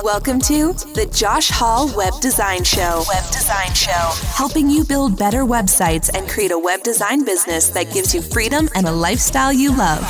Welcome to the Josh Hall Web Design Show. Helping you build better websites and create a web design business that gives you freedom and a lifestyle you love.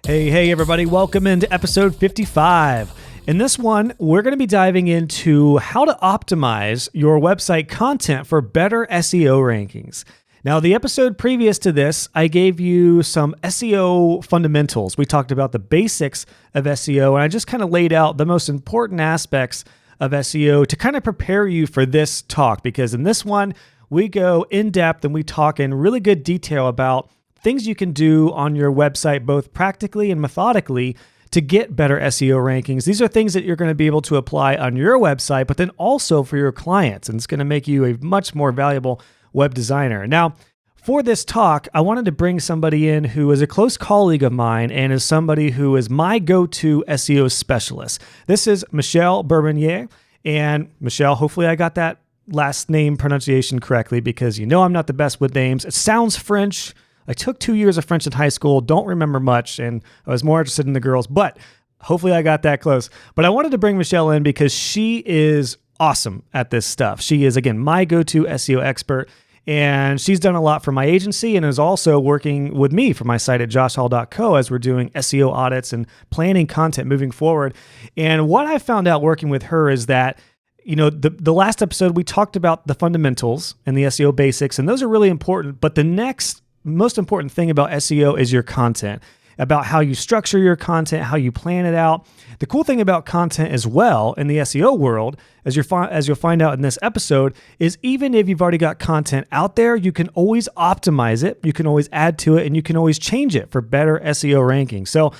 Hey, everybody. Welcome into episode 55. In this one, we're going to be diving into how to optimize your website content for better SEO rankings. Now, the episode previous to this, I gave you some SEO fundamentals. We talked about the basics of SEO, and I just kind of laid out the most important aspects of SEO to kind of prepare you for this talk, because in this one, we go in depth and we talk in really good detail about things you can do on your website, both practically and methodically, to get better SEO rankings. These are things that you're going to be able to apply on your website, but then also for your clients, and it's going to make you a much more valuable web designer. Now, for this talk, I wanted to bring somebody in who is a close colleague of mine and is somebody who is my go-to SEO specialist. This is Michelle Bourbonniere. And Michelle, hopefully I got that last name pronunciation correctly, because you know I'm not the best with names. It sounds French. I took 2 years of French in high school, don't remember much, and I was more interested in the girls, but hopefully I got that close. But I wanted to bring Michelle in because she is awesome at this stuff. She is, again, my go-to SEO expert, and she's done a lot for my agency and is also working with me for my site at joshhall.co as we're doing SEO audits and planning content moving forward. And what I found out working with her is that, you know, the last episode, we talked about the fundamentals and the SEO basics, and those are really important. But the next most important thing about SEO is your content, about how you structure your content, how you plan it out. The cool thing about content as well in the SEO world, as you'll find out in this episode, is even if you've already got content out there, you can always optimize it, you can always add to it, and you can always change it for better SEO rankings. So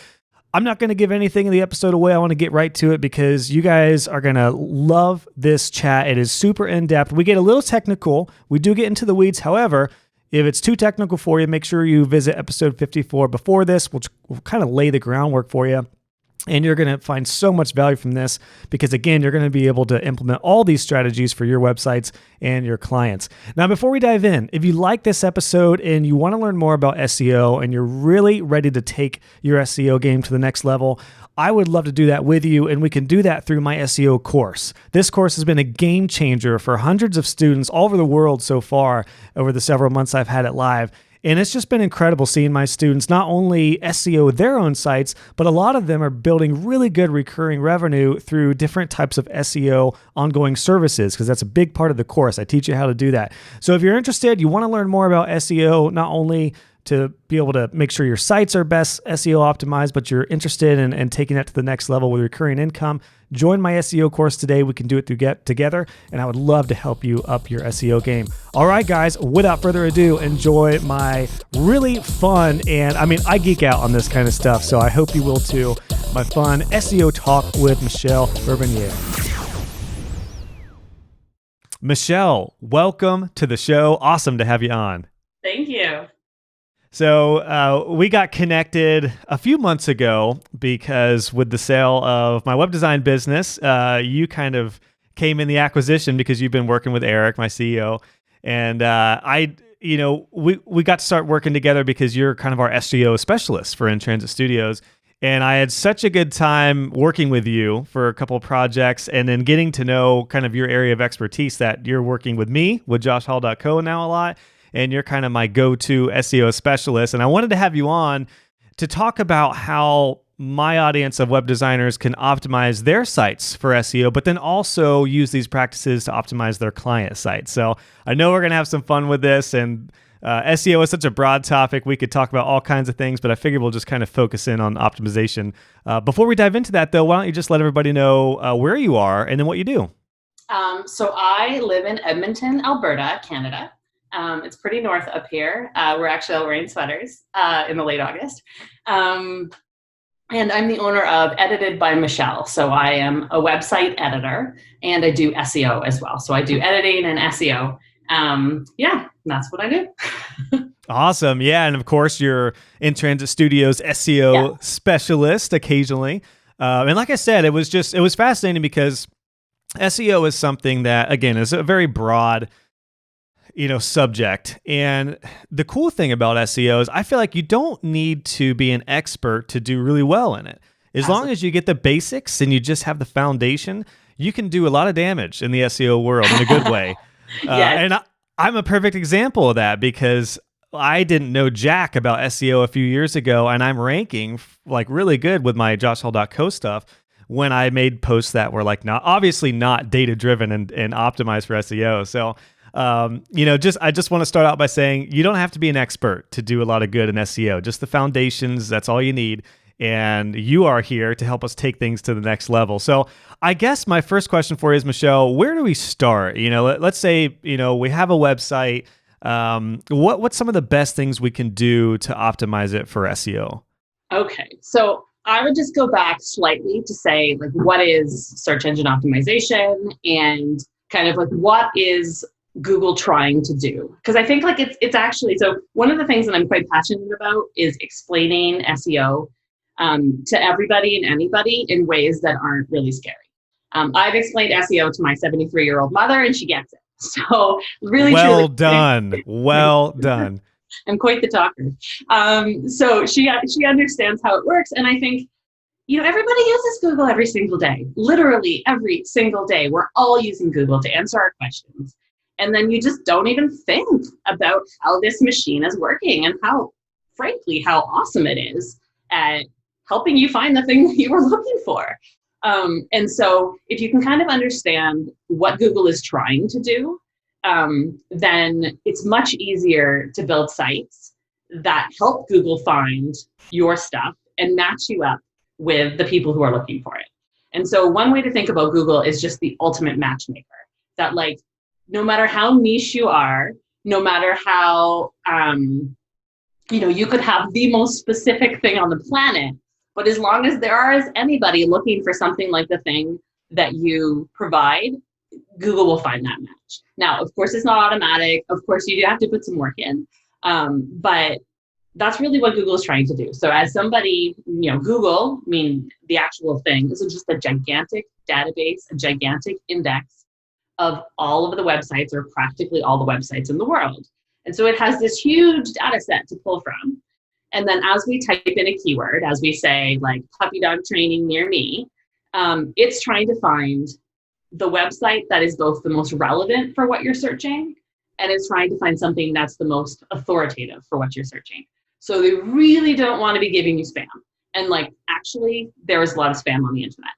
I'm not going to give anything in the episode away. I want to get right to it because you guys are going to love this chat. It is super in-depth. We get a little technical. We do get into the weeds. However, if it's too technical for you, make sure you visit episode 54 before this, which will kind of lay the groundwork for you. And you're going to find so much value from this because, again, you're going to be able to implement all these strategies for your websites and your clients. Now, before we dive in, if you like this episode and you want to learn more about SEO and you're really ready to take your SEO game to the next level, I would love to do that with you, and we can do that through my SEO course. This course has been a game changer for hundreds of students all over the world so far over the several months I've had it live. And it's just been incredible seeing my students not only SEO their own sites, but a lot of them are building really good recurring revenue through different types of SEO ongoing services, because that's a big part of the course. I teach you how to do that. So if you're interested, you want to learn more about SEO, not only to be able to make sure your sites are best SEO optimized, but you're interested in taking that to the next level with recurring income, join my SEO course today. We can do it together, and I would love to help you up your SEO game. All right, guys, without further ado, enjoy my really fun, and I geek out on this kind of stuff, so I hope you will too, my fun SEO talk with Michelle Bourbonniere. Michelle, welcome to the show. Awesome to have you on. Thank you. So we got connected a few months ago because with the sale of my web design business, you kind of came in the acquisition because you've been working with Eric, my CEO, and we got to start working together because you're kind of our SEO specialist for In Transit Studios. And I had such a good time working with you for a couple of projects and then getting to know kind of your area of expertise that you're working with me, with joshhall.co now a lot. And you're kind of my go-to SEO specialist. And I wanted to have you on to talk about how my audience of web designers can optimize their sites for SEO, but then also use these practices to optimize their client sites. So I know we're going to have some fun with this. And SEO is such a broad topic. We could talk about all kinds of things, but I figured we'll just kind of focus in on optimization. Before we dive into that, though, why don't you just let everybody know where you are and then what you do? So I live in Edmonton, Alberta, Canada. It's pretty north up here. We're actually all wearing sweaters in the late August. And I'm the owner of Edited by Michelle. So I am a website editor and I do SEO as well. So I do editing and SEO. That's what I do. Awesome. Yeah. And of course, you're In Transit Studios SEO specialist occasionally. And like I said, it was fascinating because SEO is something that, again, is a very broad subject. And the cool thing about SEO is I feel like you don't need to be an expert to do really well in it. As long as you get the basics and you just have the foundation, you can do a lot of damage in the SEO world in a good way. And I'm a perfect example of that because I didn't know jack about SEO a few years ago, and I'm ranking like really good with my joshhall.co stuff when I made posts that were like obviously not data driven and optimized for SEO. So, I just want to start out by saying you don't have to be an expert to do a lot of good in SEO. Just the foundations, that's all you need. And you are here to help us take things to the next level. So I guess my first question for you is, Michelle, where do we start? Let's say, we have a website. What's some of the best things we can do to optimize it for SEO? Okay. So I would just go back slightly to say, like, what is search engine optimization and kind of like what is Google trying to do? Because I think like it's actually, so one of the things that I'm quite passionate about is explaining SEO to everybody and anybody in ways that aren't really scary. I've explained SEO to my 73-year-old mother and she gets it. So really, well done. Well done. I'm quite the talker. So she understands how it works. And I think, everybody uses Google every single day, literally every single day. We're all using Google to answer our questions. And then you just don't even think about how this machine is working and how awesome it is at helping you find the thing that you were looking for. And so if you can kind of understand what Google is trying to do, then it's much easier to build sites that help Google find your stuff and match you up with the people who are looking for it. And so one way to think about Google is just the ultimate matchmaker, that like, no matter how niche you are, no matter how, you could have the most specific thing on the planet, but as long as there is anybody looking for something like the thing that you provide, Google will find that match. Now, of course, it's not automatic. Of course, you do have to put some work in, but that's really what Google is trying to do. So as somebody, Google, the actual thing, is just a gigantic database, a gigantic index of all of the websites, or practically all the websites in the world. And so it has this huge data set to pull from. And then as we type in a keyword, as we say, like puppy dog training near me, it's trying to find the website that is both the most relevant for what you're searching, and it's trying to find something that's the most authoritative for what you're searching. So they really don't want to be giving you spam. And actually, there is a lot of spam on the internet.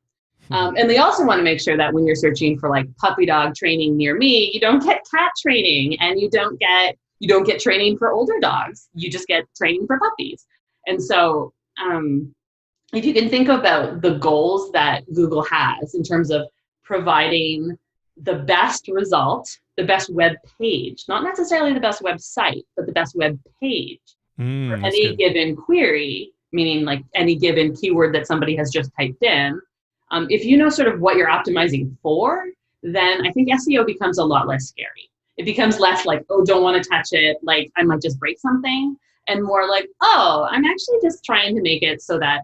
And they also want to make sure that when you're searching for like puppy dog training near me, you don't get cat training, and you don't get training for older dogs. You just get training for puppies. And so if you can think about the goals that Google has in terms of providing the best result, the best web page, not necessarily the best website, but the best web page for any given query, meaning like any given keyword that somebody has just typed in. If you know sort of what you're optimizing for, then I think SEO becomes a lot less scary. It becomes less like, oh, don't want to touch it, like I might just break something, and more like, oh, I'm actually just trying to make it so that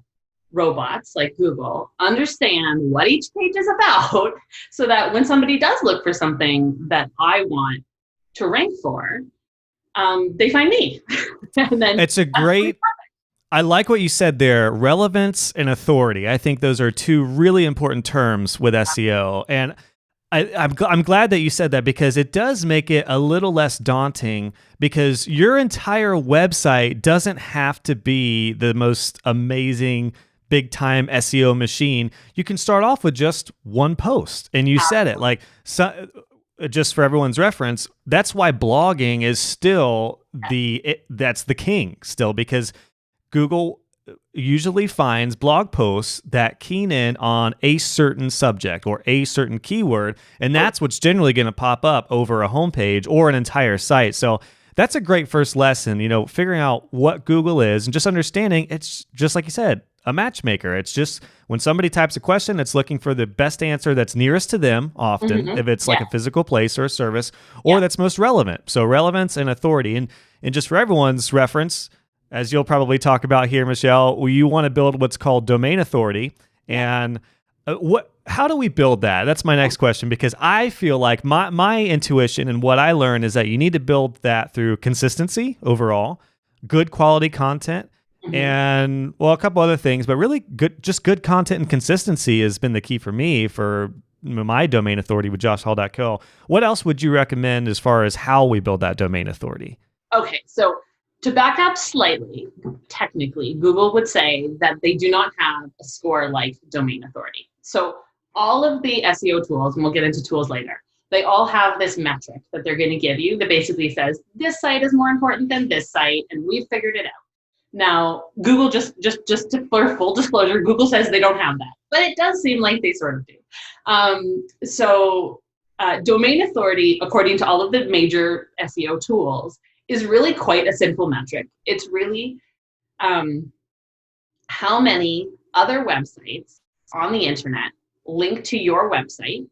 robots like Google understand what each page is about, so that when somebody does look for something that I want to rank for, they find me. And then it's a great, I like what you said there, relevance and authority. I think those are two really important terms with SEO. And I'm glad that you said that, because it does make it a little less daunting, because your entire website doesn't have to be the most amazing big time SEO machine. You can start off with just one post, and you said it like, so, just for everyone's reference, that's why blogging is still that's the king still, because Google usually finds blog posts that keen in on a certain subject or a certain keyword, and that's what's generally going to pop up over a homepage or an entire site. So that's a great first lesson, figuring out what Google is and just understanding it's just like you said, a matchmaker. It's just when somebody types a question, it's looking for the best answer that's nearest to them often, if it's like a physical place or a service, or that's most relevant. So relevance and authority. And just for everyone's reference, as you'll probably talk about here, Michelle, you want to build what's called domain authority. And How do we build that? That's my next question, because I feel like my intuition and what I learned is that you need to build that through consistency overall, good quality content, and a couple other things, but really good content and consistency has been the key for me for my domain authority with joshhall.co. What else would you recommend as far as how we build that domain authority? Okay, so to back up slightly, technically, Google would say that they do not have a score like domain authority. So all of the SEO tools, and we'll get into tools later, they all have this metric that they're going to give you that basically says, this site is more important than this site, and we've figured it out. Now, Google, for full disclosure, Google says they don't have that, but it does seem like they sort of do. Domain authority, according to all of the major SEO tools, is really quite a simple metric. It's really how many other websites on the internet link to your website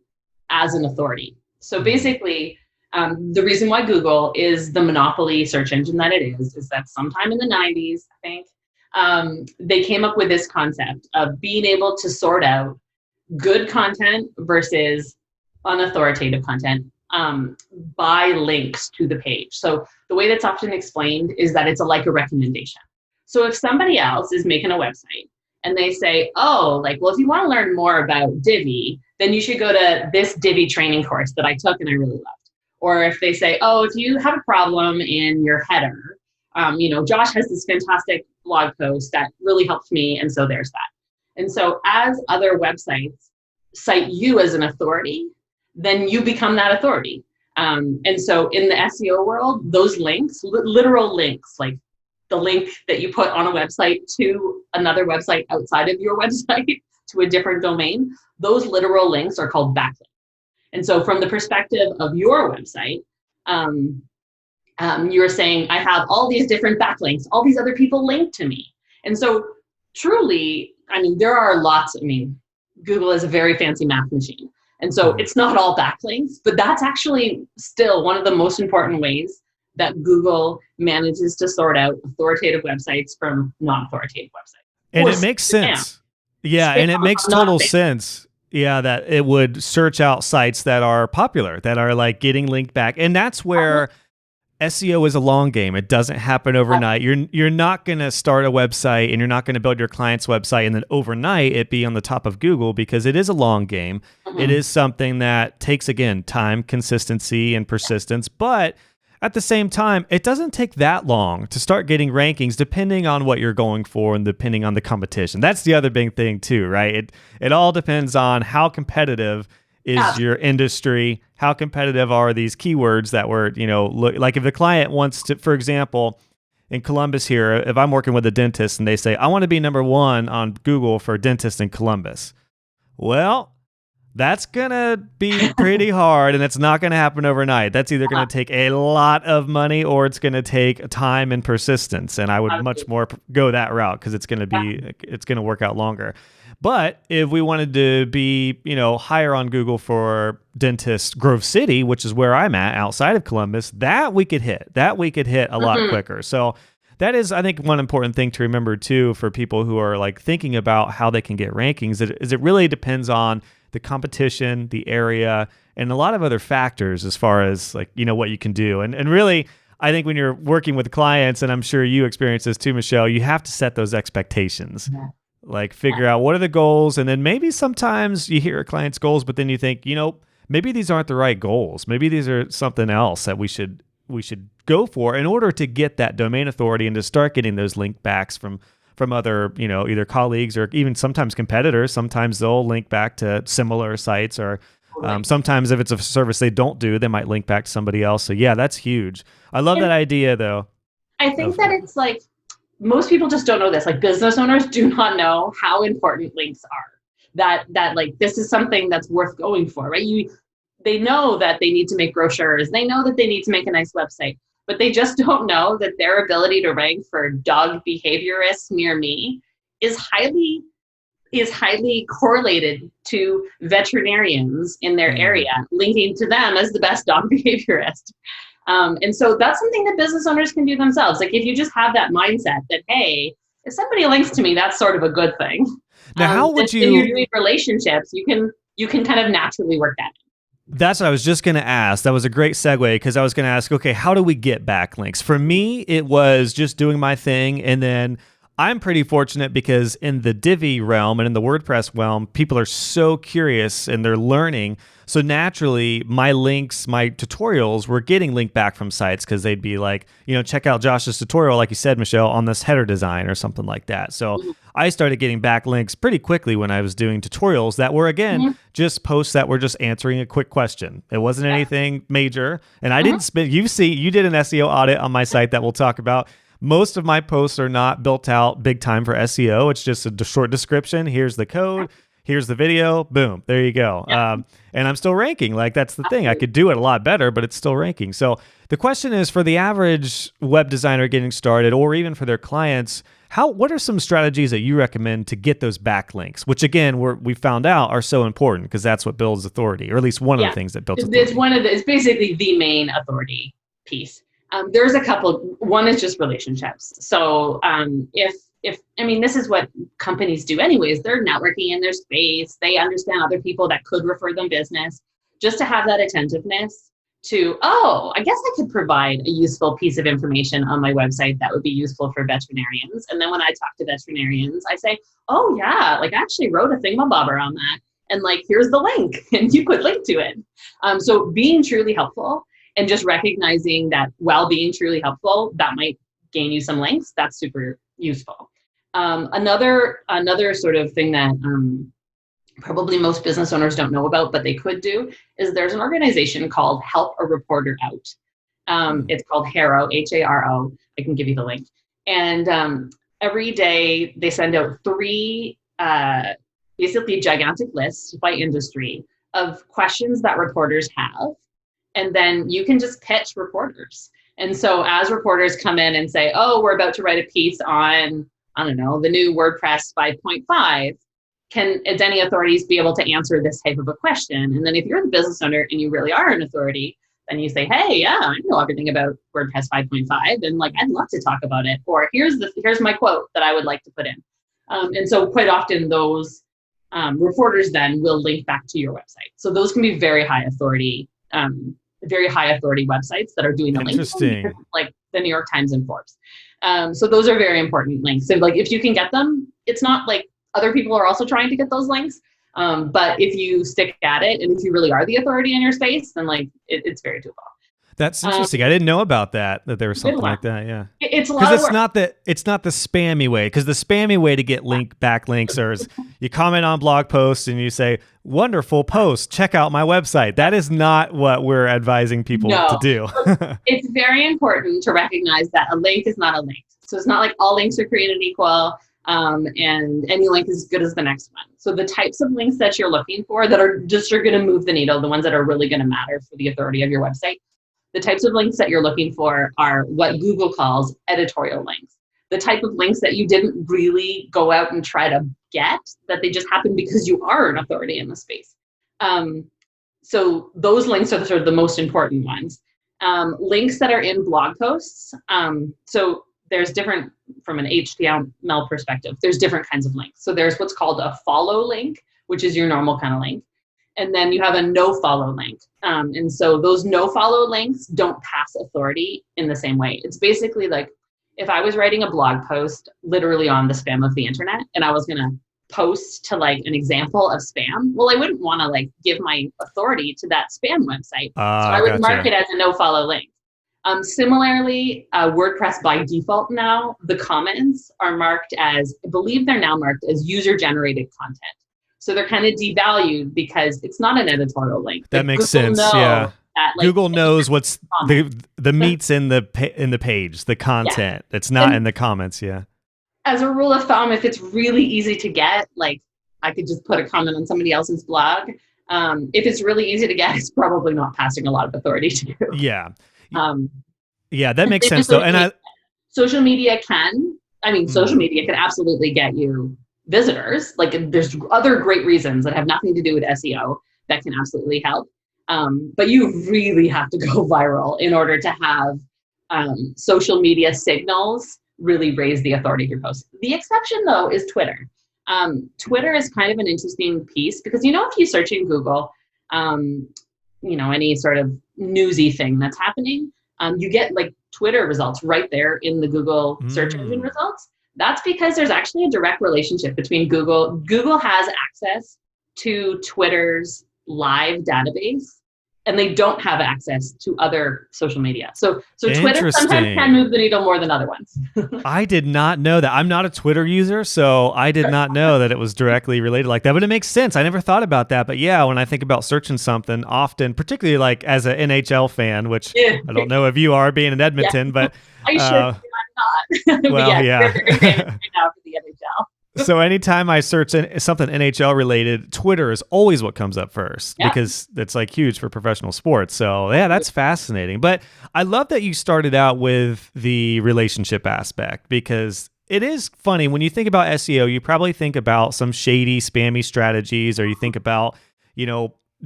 as an authority. So basically, the reason why Google is the monopoly search engine that it is that sometime in the 90s, I think, they came up with this concept of being able to sort out good content versus unauthoritative content by links to the page. So the way that's often explained is that it's like a recommendation. So if somebody else is making a website and they say, if you want to learn more about Divi, then you should go to this Divi training course that I took and I really loved. Or if they say, if you have a problem in your header, Josh has this fantastic blog post that really helped me, and so there's that. And so as other websites cite you as an authority, then you become that authority. And so in the SEO world, those links, literal links, like the link that you put on a website to another website outside of your website to a different domain, those literal links are called backlinks. And so from the perspective of your website, you're saying, I have all these different backlinks, all these other people linked to me. And so truly, there are lots, Google is a very fancy math machine. And so it's not all backlinks, but that's actually still one of the most important ways that Google manages to sort out authoritative websites from non-authoritative websites. And it makes sense. Yeah, and it makes total sense. Yeah, that it would search out sites that are popular, that are like getting linked back. And that's where SEO is a long game. It doesn't happen overnight. You're not going to start a website and you're not going to build your client's website and then overnight it be on the top of Google, because it is a long game. It is something that takes, again, time, consistency, and persistence. But at the same time, it doesn't take that long to start getting rankings, depending on what you're going for and depending on the competition. That's the other big thing too, right? It all depends on how competitive is your industry, how competitive are these keywords that were, like if the client wants to, for example, in Columbus here, if I'm working with a dentist and they say, I want to be number 1 on Google for dentist in Columbus. Well, that's going to be pretty hard, and it's not going to happen overnight. That's either going to take a lot of money or it's going to take time and persistence. And I would much more go that route because it's going to work out longer. But if we wanted to be, higher on Google for dentist Grove City, which is where I'm at outside of Columbus, that we could hit a lot quicker. So that is, I think, one important thing to remember too for people who are like thinking about how they can get rankings. Is it really depends on the competition, the area, and a lot of other factors as far as like, what you can do. And really, I think when you're working with clients, and I'm sure you experience this too, Michelle, you have to set those expectations. Yeah. Like figure out what are the goals, and then maybe sometimes you hear a client's goals, but then you think, maybe these aren't the right goals. Maybe these are something else that we should go for in order to get that domain authority and to start getting those link backs from other, either colleagues or even sometimes competitors. Sometimes they'll link back to similar sites, or sometimes if it's a service they don't do, they might link back to somebody else. So yeah, that's huge. I love that idea though. I think that it's like, most people just don't know this. Like business owners do not know how important links are. That like this is something that's worth going for, right? They know that they need to make brochures. They know that they need to make a nice website, but they just don't know that their ability to rank for dog behaviorists near me is highly correlated to veterinarians in their area, linking to them as the best dog behaviorist. And so that's something that business owners can do themselves. Like if you just have that mindset that, hey, if somebody links to me, that's sort of a good thing. Now, how would and you're doing relationships, you can kind of naturally work that in. That's what I was just going to ask. That was a great segue, because I was going to ask, okay, how do we get backlinks? For me, it was just doing my thing. And then I'm pretty fortunate because in the Divi realm and in the WordPress realm, people are so curious and they're learning. So naturally, my links, my tutorials were getting linked back from sites because they'd be like, check out Josh's tutorial, like you said, Michelle, on this header design or something like that. So I started getting backlinks pretty quickly when I was doing tutorials that were, again, just posts that were just answering a quick question. It wasn't anything major. And I didn't spend, you did an SEO audit on my site that we'll talk about. Most of my posts are not built out big time for SEO. It's just a short description. Here's the code. Here's the video. Boom. There you go. And I'm still ranking. Like, that's the thing. I could do it a lot better, but it's still ranking. So the question is, for the average web designer getting started, or even for their clients, what are some strategies that you recommend to get those backlinks, which, again, we found out are so important because that's what builds authority, or at least one of the things that builds authority. It's basically the main authority piece. There's a couple. One is just relationships. So this is what companies do anyways. They're networking in their space. They understand other people that could refer them business. Just to have that attentiveness to, I guess I could provide a useful piece of information on my website that would be useful for veterinarians. And then when I talk to veterinarians, I say, oh yeah, like I actually wrote a thingamabobber on that. And like, here's the link and you could link to it. So being truly helpful and just recognizing that while being truly helpful, that might gain you some links. That's super useful. Another sort of thing that probably most business owners don't know about, but they could do, is there's an organization called Help a Reporter Out. It's called HARO, HARO. I can give you the link. And every day they send out 3 basically gigantic lists by industry of questions that reporters have. And then you can just pitch reporters. And so as reporters come in and say, we're about to write a piece on, I don't know, the new WordPress 5.5, can any authorities be able to answer this type of a question? And then if you're the business owner and you really are an authority, then you say, hey, yeah, I know everything about WordPress 5.5, and like, I'd love to talk about it. Or here's my quote that I would like to put in. And so quite often those reporters then will link back to your website. So those can be very high authority websites that are doing the linking, like the New York Times and Forbes. So those are very important links. So like, if you can get them, it's not like other people are also trying to get those links. But if you stick at it, and if you really are the authority in your space, then like it's very doable. That's interesting. I didn't know about that there was something like that. Yeah. It's a lot of work. It's not the spammy way, because the spammy way to get backlinks is you comment on blog posts and you say, wonderful post, check out my website. That is not what we're advising people to do. It's very important to recognize that a link is not a link. So it's not like all links are created equal, and any link is as good as the next one. So the types of links that you're looking for that are going to move the needle, the ones that are really going to matter for the authority of your website, the types of links that you're looking for are what Google calls editorial links. The type of links that you didn't really go out and try to get, that they just happen because you are an authority in the space. So those links are sort of the most important ones. Links that are in blog posts. So there's different, from an HTML perspective, there's different kinds of links. So there's what's called a follow link, which is your normal kind of link. And then you have a no follow link. And so those no follow links don't pass authority in the same way. It's basically like, if I was writing a blog post literally on the spam of the internet, and I was going to post to like an example of spam, well, I wouldn't want to like give my authority to that spam website. So I would mark it as a no follow link. Similarly, WordPress by default now, the comments are marked as, I believe they're now marked as user generated content. So they're kind of devalued because it's not an editorial link. That makes sense. Yeah. That, like, Google knows what's the meat's in the page, the content. Yeah. It's not in the comments. Yeah. As a rule of thumb, if it's really easy to get, like I could just put a comment on somebody else's blog. If it's really easy to get, it's probably not passing a lot of authority to you. Yeah. Yeah, that makes sense though. And social media can absolutely get you visitors. Like there's other great reasons that have nothing to do with SEO that can absolutely help. But you really have to go viral in order to have social media signals really raise the authority of your post. The exception though is Twitter. Twitter is kind of an interesting piece because, if you search in Google, any sort of newsy thing that's happening, you get like Twitter results right there in the Google search engine results. That's because there's actually a direct relationship between Google. Google has access to Twitter's live database, and they don't have access to other social media. So Twitter sometimes can move the needle more than other ones. I did not know that. I'm not a Twitter user, so I did not know that it was directly related like that. But it makes sense. I never thought about that. But yeah, when I think about searching something, often, particularly like as an NHL fan, which I don't know if you are being in Edmonton, but I should. I'm not. Well, yeah. Right now for the NHL. So anytime I search something NHL related, Twitter is always what comes up first because it's like huge for professional sports. So yeah, that's fascinating. But I love that you started out with the relationship aspect because it is funny when you think about SEO, you probably think about some shady, spammy strategies, or you think about,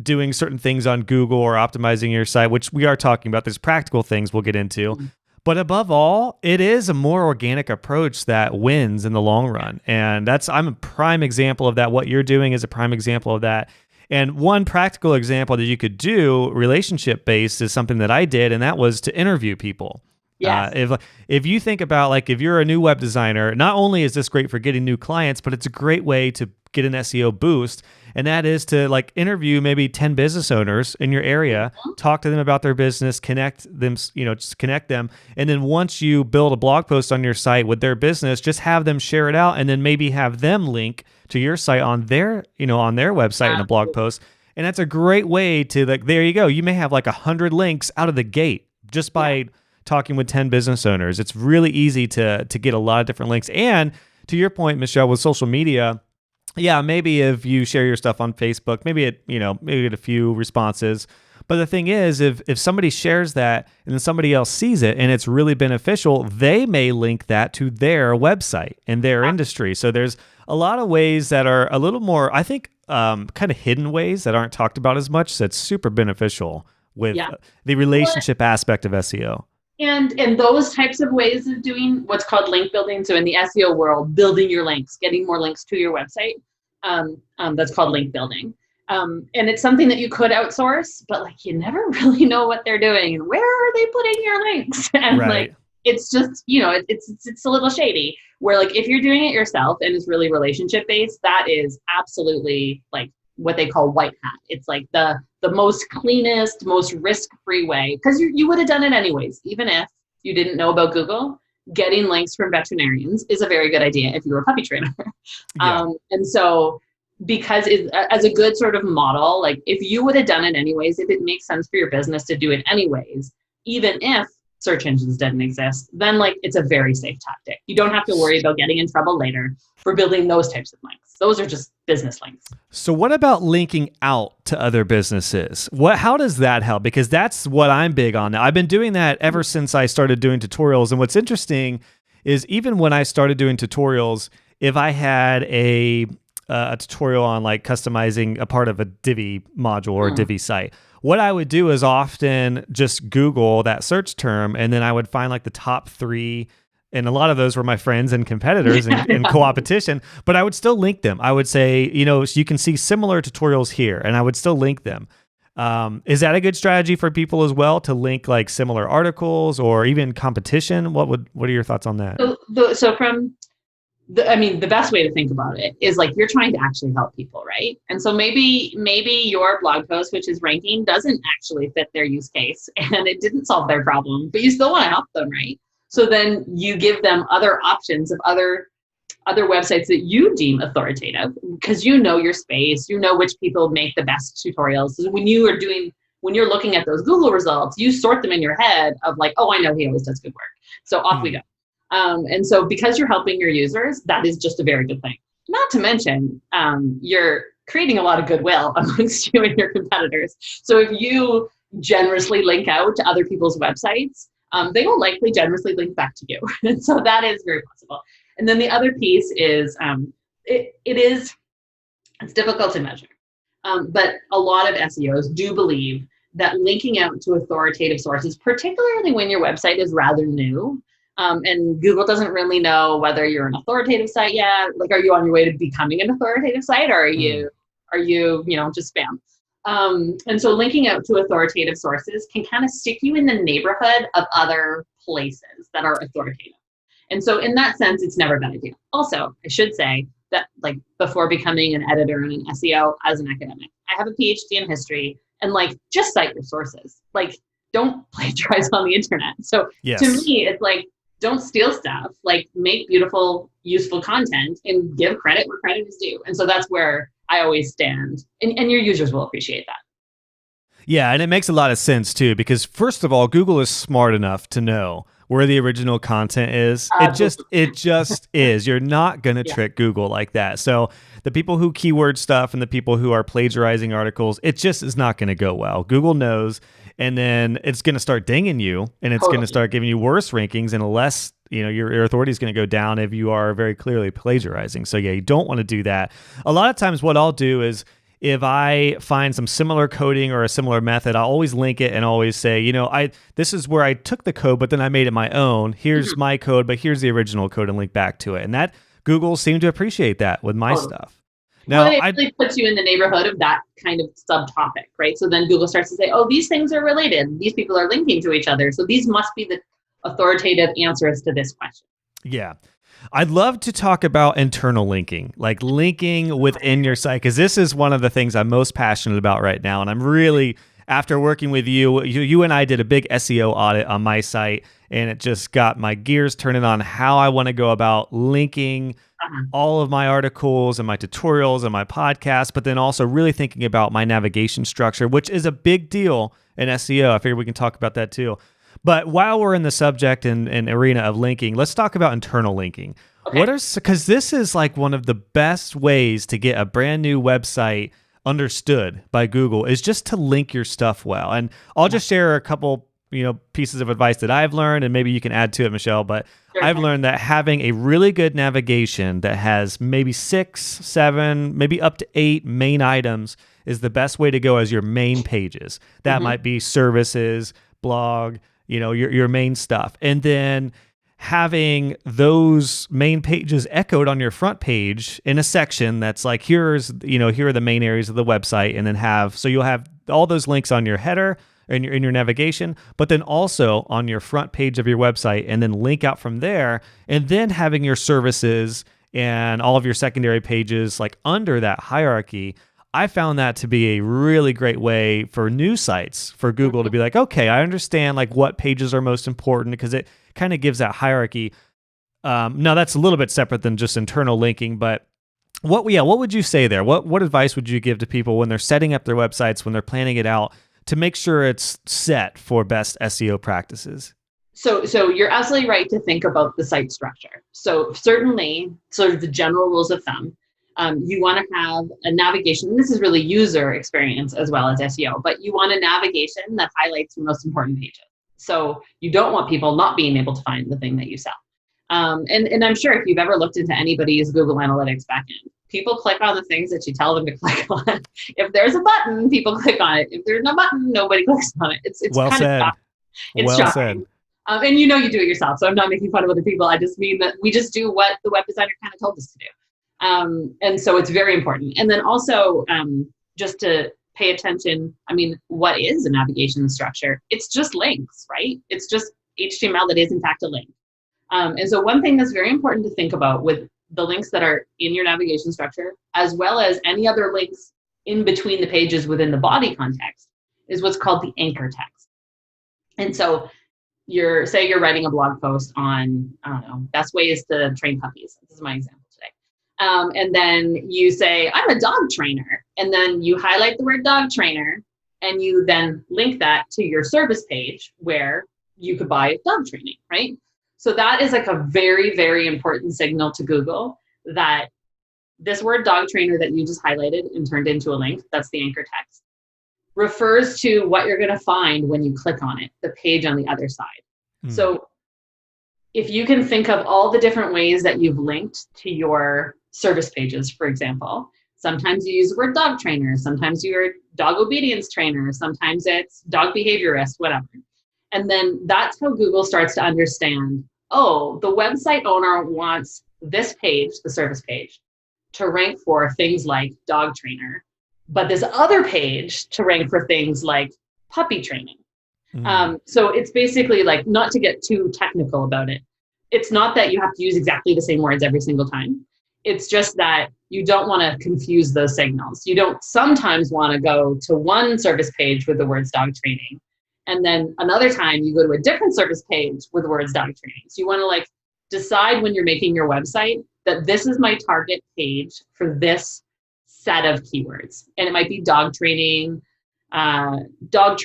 doing certain things on Google or optimizing your site, which we are talking about. There's practical things we'll get into. But above all, it is a more organic approach that wins in the long run. And I'm a prime example of that. What you're doing is a prime example of that. And one practical example that you could do relationship-based is something that I did, and that was to interview people. Yes. If you think about, like, if you're a new web designer, not only is this great for getting new clients, but it's a great way to get an SEO boost. And that is to like interview maybe 10 business owners in your area, talk to them about their business, connect them, just connect them. And then once you build a blog post on your site with their business, just have them share it out and then maybe have them link to your site on their website in a blog post. And that's a great way to there you go. You may have like 100 links out of the gate just by talking with 10 business owners. It's really easy to get a lot of different links. And to your point, Michelle, with social media, yeah, maybe if you share your stuff on Facebook, maybe get a few responses. But the thing is, if somebody shares that and then somebody else sees it and it's really beneficial, they may link that to their website and their industry. So there's a lot of ways that are a little more, I think, kind of hidden ways that aren't talked about as much. That's super beneficial with the relationship aspect of SEO. And those types of ways of doing what's called link building. So in the SEO world, building your links, getting more links to your website, that's called link building. And it's something that you could outsource, but like you never really know what they're doing and where are they putting your links? And like it's just, it's a little shady. Where like if you're doing it yourself and it's really relationship based, that is absolutely like what they call white hat. It's like the most cleanest, most risk-free way, because you would have done it anyways. Even if you didn't know about Google, getting links from veterinarians is a very good idea if you're a puppy trainer. And so because as a good sort of model, like if you would have done it anyways, if it makes sense for your business to do it anyways, even if search engines didn't exist, then like it's a very safe tactic. You don't have to worry about getting in trouble later for building those types of links. Those are just business links. So what about linking out to other businesses? How does that help? Because that's what I'm big on now. I've been doing that ever since I started doing tutorials. And what's interesting is even when I started doing tutorials, if I had a tutorial on like customizing a part of a Divi module or a Divi site, what I would do is often just Google that search term, and then I would find like the top 3, and a lot of those were my friends and competitors in co-opetition, but I would still link them. I would say, you can see similar tutorials here, and I would still link them. Is that a good strategy for people as well, to link like similar articles or even competition? What are your thoughts on that? So from the best way to think about it is like you're trying to actually help people, right? And so maybe your blog post, which is ranking, doesn't actually fit their use case and it didn't solve their problem, but you still want to help them, right? So then you give them other options of other websites that you deem authoritative because you know your space, you know which people make the best tutorials. So when you're looking at those Google results, you sort them in your head of like, oh, I know he always does good work. So off we go. And so because you're helping your users, that is just a very good thing. Not to mention, you're creating a lot of goodwill amongst you and your competitors. So if you generously link out to other people's websites, they will likely generously link back to you. And so that is very possible. And then the other piece is, it's difficult to measure. But a lot of SEOs do believe that linking out to authoritative sources, particularly when your website is rather new, And Google doesn't really know whether you're an authoritative site yet. Like, are you on your way to becoming an authoritative site, or are you, just spam? And so linking out to authoritative sources can kind of stick you in the neighborhood of other places that are authoritative. And so in that sense, it's never a bad idea. Also, I should say that, like, before becoming an editor and an SEO as an academic, I have a PhD in history, and like, just cite your sources. Like, don't plagiarize on the internet. So to me, it's like, don't steal stuff, like, make beautiful, useful content and give credit where credit is due. And so that's where I always stand. And your users will appreciate that. Yeah, and it makes a lot of sense too, because first of all, Google is smart enough to know where the original content is. It just is. You're not going to trick Google like that. So the people who keyword stuff and the people who are plagiarizing articles, it just is not going to go well. Google knows, and then it's going to start dinging you, and it's going to start giving you worse rankings, and less, your authority is going to go down if you are very clearly plagiarizing. So yeah, you don't want to do that. A lot of times what I'll do is, if I find some similar coding or a similar method, I'll always link it and always say, this is where I took the code, but then I made it my own. Here's my code, but here's the original code, and link back to it. And that Google seemed to appreciate that with my stuff. Now, it really puts you in the neighborhood of that kind of subtopic, right? So then Google starts to say, oh, these things are related. These people are linking to each other. So these must be the authoritative answers to this question. Yeah. I'd love to talk about internal linking, like linking within your site, because this is one of the things I'm most passionate about right now. And I'm really, after working with you and I did a big SEO audit on my site, and it just got my gears turning on how I want to go about linking all of my articles and my tutorials and my podcasts, but then also really thinking about my navigation structure, which is a big deal in SEO. I figure we can talk about that too. But while we're in the subject and arena of linking, let's talk about internal linking. Okay. Because this is like one of the best ways to get a brand new website understood by Google, is just to link your stuff well. And I'll just share a couple, pieces of advice that I've learned, and maybe you can add to it, Michelle. But I've learned that having a really good navigation that has maybe 6, 7, maybe up to 8 main items is the best way to go as your main pages. That might be services, blog, your main stuff. And then having those main pages echoed on your front page in a section that's like, here are the main areas of the website, and then you'll have all those links on your header in your navigation, but then also on your front page of your website, and then link out from there, and then having your services and all of your secondary pages like under that hierarchy. I found that to be a really great way for new sites for Google to be like, okay, I understand like what pages are most important, because it kind of gives that hierarchy. Now that's a little bit separate than just internal linking, but what would you say there? What advice would you give to people when they're setting up their websites, when they're planning it out, to make sure it's set for best SEO practices? So you're absolutely right to think about the site structure. So certainly, sort of the general rules of thumb. You want to have a navigation, and this is really user experience as well as SEO, but you want a navigation that highlights your most important pages. So you don't want people not being able to find the thing that you sell. And I'm sure if you've ever looked into anybody's Google Analytics backend, people click on the things that you tell them to click on. If there's a button, people click on it. If there's no button, nobody clicks on it. It's well kind said. of shocking. It's well shocking. Said. And you do it yourself, so I'm not making fun of other people. I just mean that we just do what the web designer kind of told us to do. And so it's very important. And then also, just to pay attention, what is a navigation structure? It's just links, right? It's just HTML that is in fact a link. And so one thing that's very important to think about with the links that are in your navigation structure, as well as any other links in between the pages within the body context, is what's called the anchor text. And so you're writing a blog post on, best ways to train puppies. This is my example today. And then you say, I'm a dog trainer. And then you highlight the word dog trainer, and you then link that to your service page where you could buy dog training, right? So that is like a very, very important signal to Google that this word dog trainer that you just highlighted and turned into a link, that's the anchor text, refers to what you're going to find when you click on it, the page on the other side. So if you can think of all the different ways that you've linked to your service pages, for example, sometimes you use the word dog trainer, sometimes you're dog obedience trainer, sometimes it's dog behaviorist, whatever. And then that's how Google starts to understand, oh, the website owner wants this page, the service page, to rank for things like dog trainer, but this other page to rank for things like puppy training. So it's basically like, not to get too technical about it, it's not that you have to use exactly the same words every single time. It's just that you don't want to confuse those signals. You don't sometimes want to go to one service page with the words dog training, and then another time you go to a different service page with the words dog training. So you want to like decide when you're making your website that this is my target page for this set of keywords. And it might be dog training, dog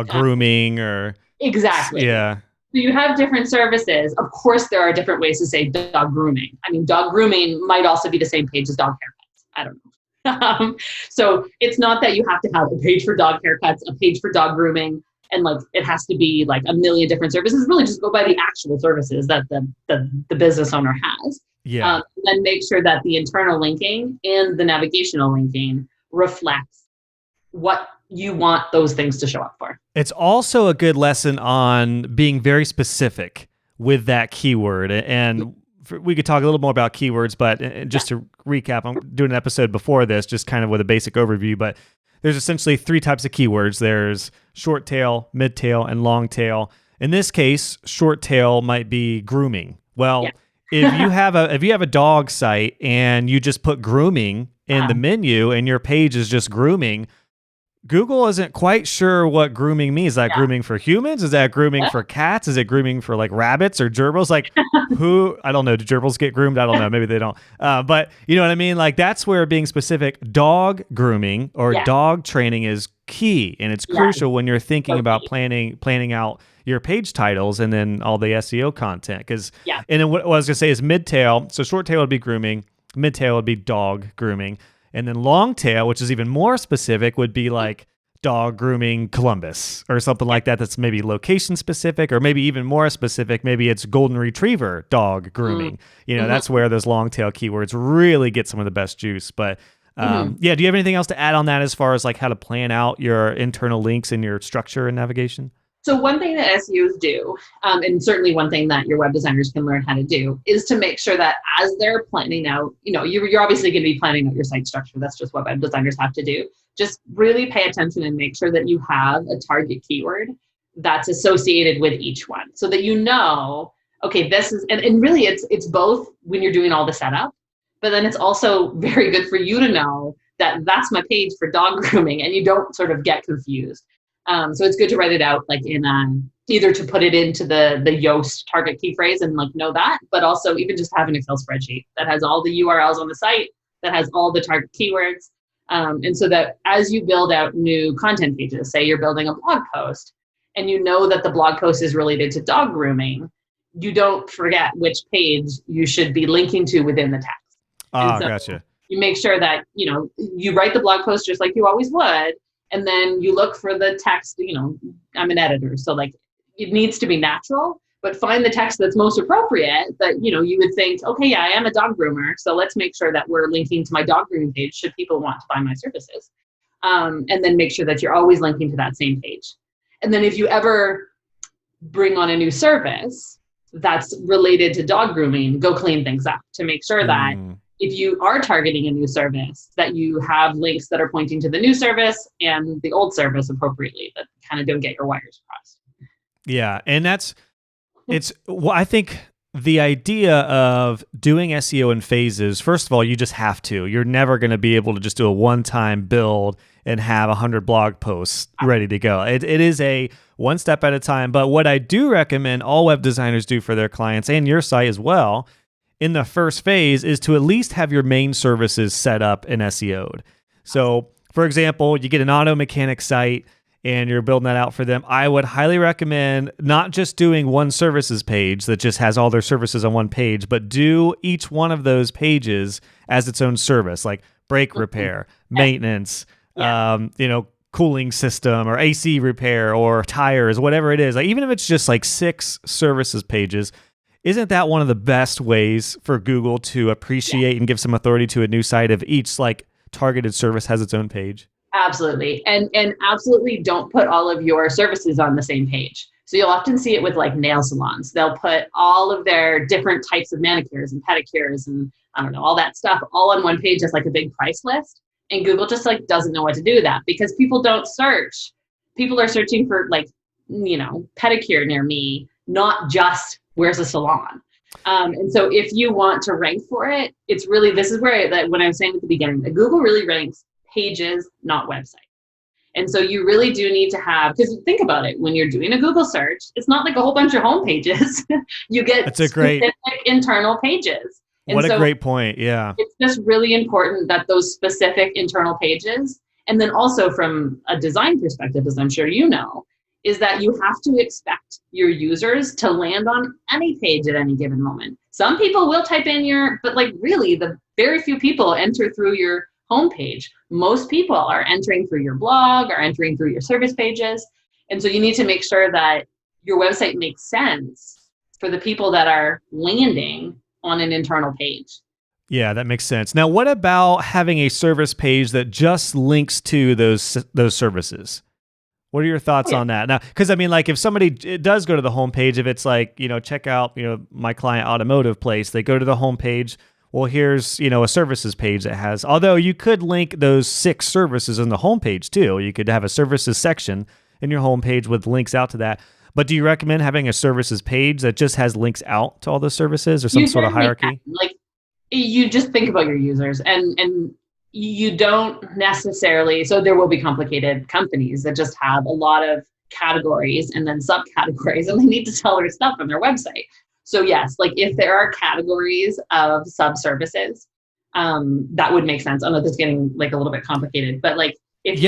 grooming, or exactly. Yeah. So you have different services. Of course, there are different ways to say dog grooming. I mean, dog grooming might also be the same page as dog haircuts. I don't know. So it's not that you have to have a page for dog haircuts, a page for dog grooming, and like it has to be like a million different services. Really just go by the actual services that the business owner has. Yeah. Then make sure that the internal linking and the navigational linking reflects what you want those things to show up for. It's also a good lesson on being very specific with that keyword. And we could talk a little more about keywords, but just to recap, I'm doing an episode before this, just kind of with a basic overview, but there's essentially 3 types of keywords. There's short tail, mid tail, and long tail. In this case, short tail might be grooming. Well, if you have a dog site and you just put grooming in the menu and your page is just grooming, Google isn't quite sure what grooming means. Is that grooming for humans? Is that grooming for cats? Is it grooming for like rabbits or gerbils? Like who, I don't know. Do gerbils get groomed? I don't know. Maybe they don't. But you know what I mean? Like that's where being specific, dog grooming or dog training is key. And it's crucial when you're thinking about planning out your page titles and then all the SEO content. And then what I was going to say is mid tail. So short tail would be grooming. Mid tail would be dog grooming. And then long tail, which is even more specific, would be like dog grooming Columbus or something like that. That's maybe location specific, or maybe even more specific. Maybe it's golden retriever dog grooming. You know, that's where those long tail keywords really get some of the best juice. But do you have anything else to add on that as far as like how to plan out your internal links and your structure and navigation? So one thing that SEOs do, and certainly one thing that your web designers can learn how to do, is to make sure that as they're planning out, you know, you're obviously going to be planning out your site structure. That's just what web designers have to do. Just really pay attention and make sure that you have a target keyword that's associated with each one, so that you know, okay, this is, and really it's both when you're doing all the setup, but then it's also very good for you to know that that's my page for dog grooming, and you don't sort of get confused. So it's good to write it out, like in either to put it into the Yoast target key phrase and like know that, but also even just have an Excel spreadsheet that has all the URLs on the site, that has all the target keywords. And so that as you build out new content pages, say you're building a blog post and you know that the blog post is related to dog grooming, you don't forget which page you should be linking to within the text. Gotcha. You make sure that, you know, you write the blog post just like you always would. And then you look for the text, you know, I'm an editor, so like it needs to be natural, but find the text that's most appropriate that, you know, you would think, okay, yeah, I am a dog groomer, so let's make sure that we're linking to my dog grooming page should people want to buy my services. And then make sure that you're always linking to that same page. And then if you ever bring on a new service that's related to dog grooming, go clean things up to make sure that if you are targeting a new service, that you have links that are pointing to the new service and the old service appropriately, that kind of don't get your wires crossed. Yeah. And I think the idea of doing SEO in phases, first of all, you just have to. You're never going to be able to just do a one-time build and have 100 blog posts ready to go. It is a one step at a time. But what I do recommend all web designers do for their clients and your site as well in the first phase is to at least have your main services set up and SEO'd. So, for example, you get an auto mechanic site and you're building that out for them. I would highly recommend not just doing one services page that just has all their services on one page, but do each one of those pages as its own service, like brake repair, maintenance, cooling system or AC repair or tires, whatever it is. Like, even if it's just like 6 services pages, isn't that one of the best ways for Google to appreciate and give some authority to a new site if each like targeted service has its own page? Absolutely. And absolutely don't put all of your services on the same page. So you'll often see it with like nail salons. They'll put all of their different types of manicures and pedicures and I don't know, all that stuff all on one page as like a big price list. And Google just like doesn't know what to do with that because people don't search. People are searching for like, pedicure near me, not just where's a salon. And so if you want to rank for it, it's really, this is where when I was saying at the beginning, that Google really ranks pages, not websites. And so you really do need to have, because think about it, when you're doing a Google search, it's not like a whole bunch of home pages. You get specific internal pages. And what a great point. Yeah. It's just really important that those specific internal pages, and then also from a design perspective, as I'm sure you know, is that you have to expect your users to land on any page at any given moment. Some people will type in but like really the very few people enter through your homepage. Most people are entering through your blog or entering through your service pages. And so you need to make sure that your website makes sense for the people that are landing on an internal page. Yeah, that makes sense. Now, what about having a service page that just links to those services? What are your thoughts on that? Now, because I mean, like if somebody does go to the homepage, if it's like, check out, my client automotive place, they go to the homepage. Well, here's, a services page that has, although you could link those 6 services in the homepage too. You could have a services section in your homepage with links out to that. But do you recommend having a services page that just has links out to all those services or some sort of hierarchy? Like you just think about your users and you don't necessarily, so there will be complicated companies that just have a lot of categories and then subcategories and they need to sell their stuff on their website. So yes, like if there are categories of sub-services, that would make sense. I know this is getting like a little bit complicated, but like if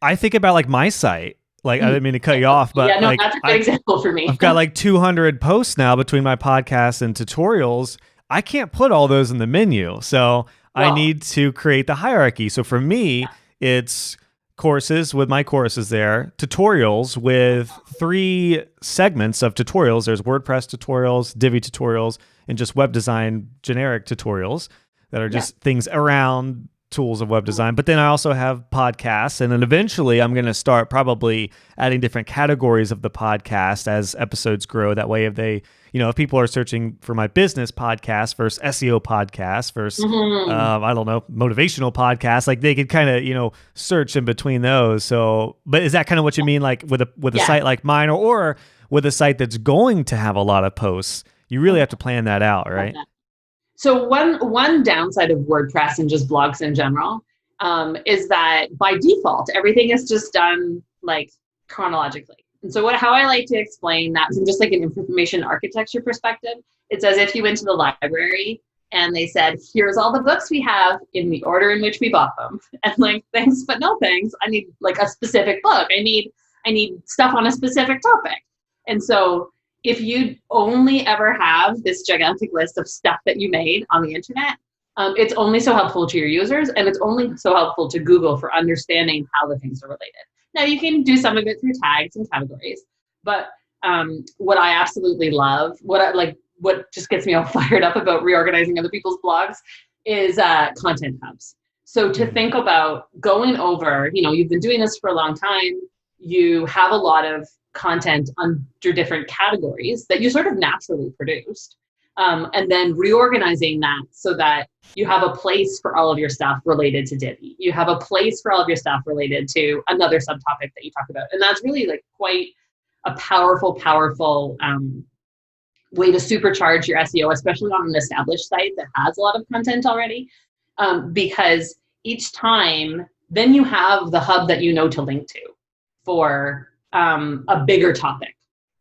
I think about like my site. Like, I didn't mean to cut you off, but like, that's a good example for me. I've got like 200 posts now between my podcasts and tutorials. I can't put all those in the menu. So I need to create the hierarchy. So for me, it's courses with my courses there, tutorials with 3 segments of tutorials. There's WordPress tutorials, Divi tutorials, and just web design generic tutorials that are just things around tools of web design. But then I also have podcasts, and then eventually I'm going to start probably adding different categories of the podcast as episodes grow. That way, if they, if people are searching for my business podcast versus SEO podcast versus, I don't know, motivational podcast, like they could kind of, search in between those. So, but is that kind of what you mean? Like with a site like mine or with a site that's going to have a lot of posts, you really have to plan that out, right? So one downside of WordPress and just blogs in general is that by default, everything is just done like chronologically. And so how I like to explain that from just like an information architecture perspective, it's as if you went to the library and they said, here's all the books we have in the order in which we bought them. And like, thanks, but no thanks. I need like a specific book. I need stuff on a specific topic. And so if you only ever have this gigantic list of stuff that you made on the internet, it's only so helpful to your users and it's only so helpful to Google for understanding how the things are related. Now you can do some of it through tags and categories, but what I absolutely love, what just gets me all fired up about reorganizing other people's blogs is content hubs. So to think about going over, you've been doing this for a long time, you have a lot of content under different categories that you sort of naturally produced, and then reorganizing that so that you have a place for all of your stuff related to Divi. You have a place for all of your stuff related to another subtopic that you talk about. And that's really like quite a powerful way to supercharge your SEO, especially on an established site that has a lot of content already, because each time then you have the hub that to link to for a bigger topic.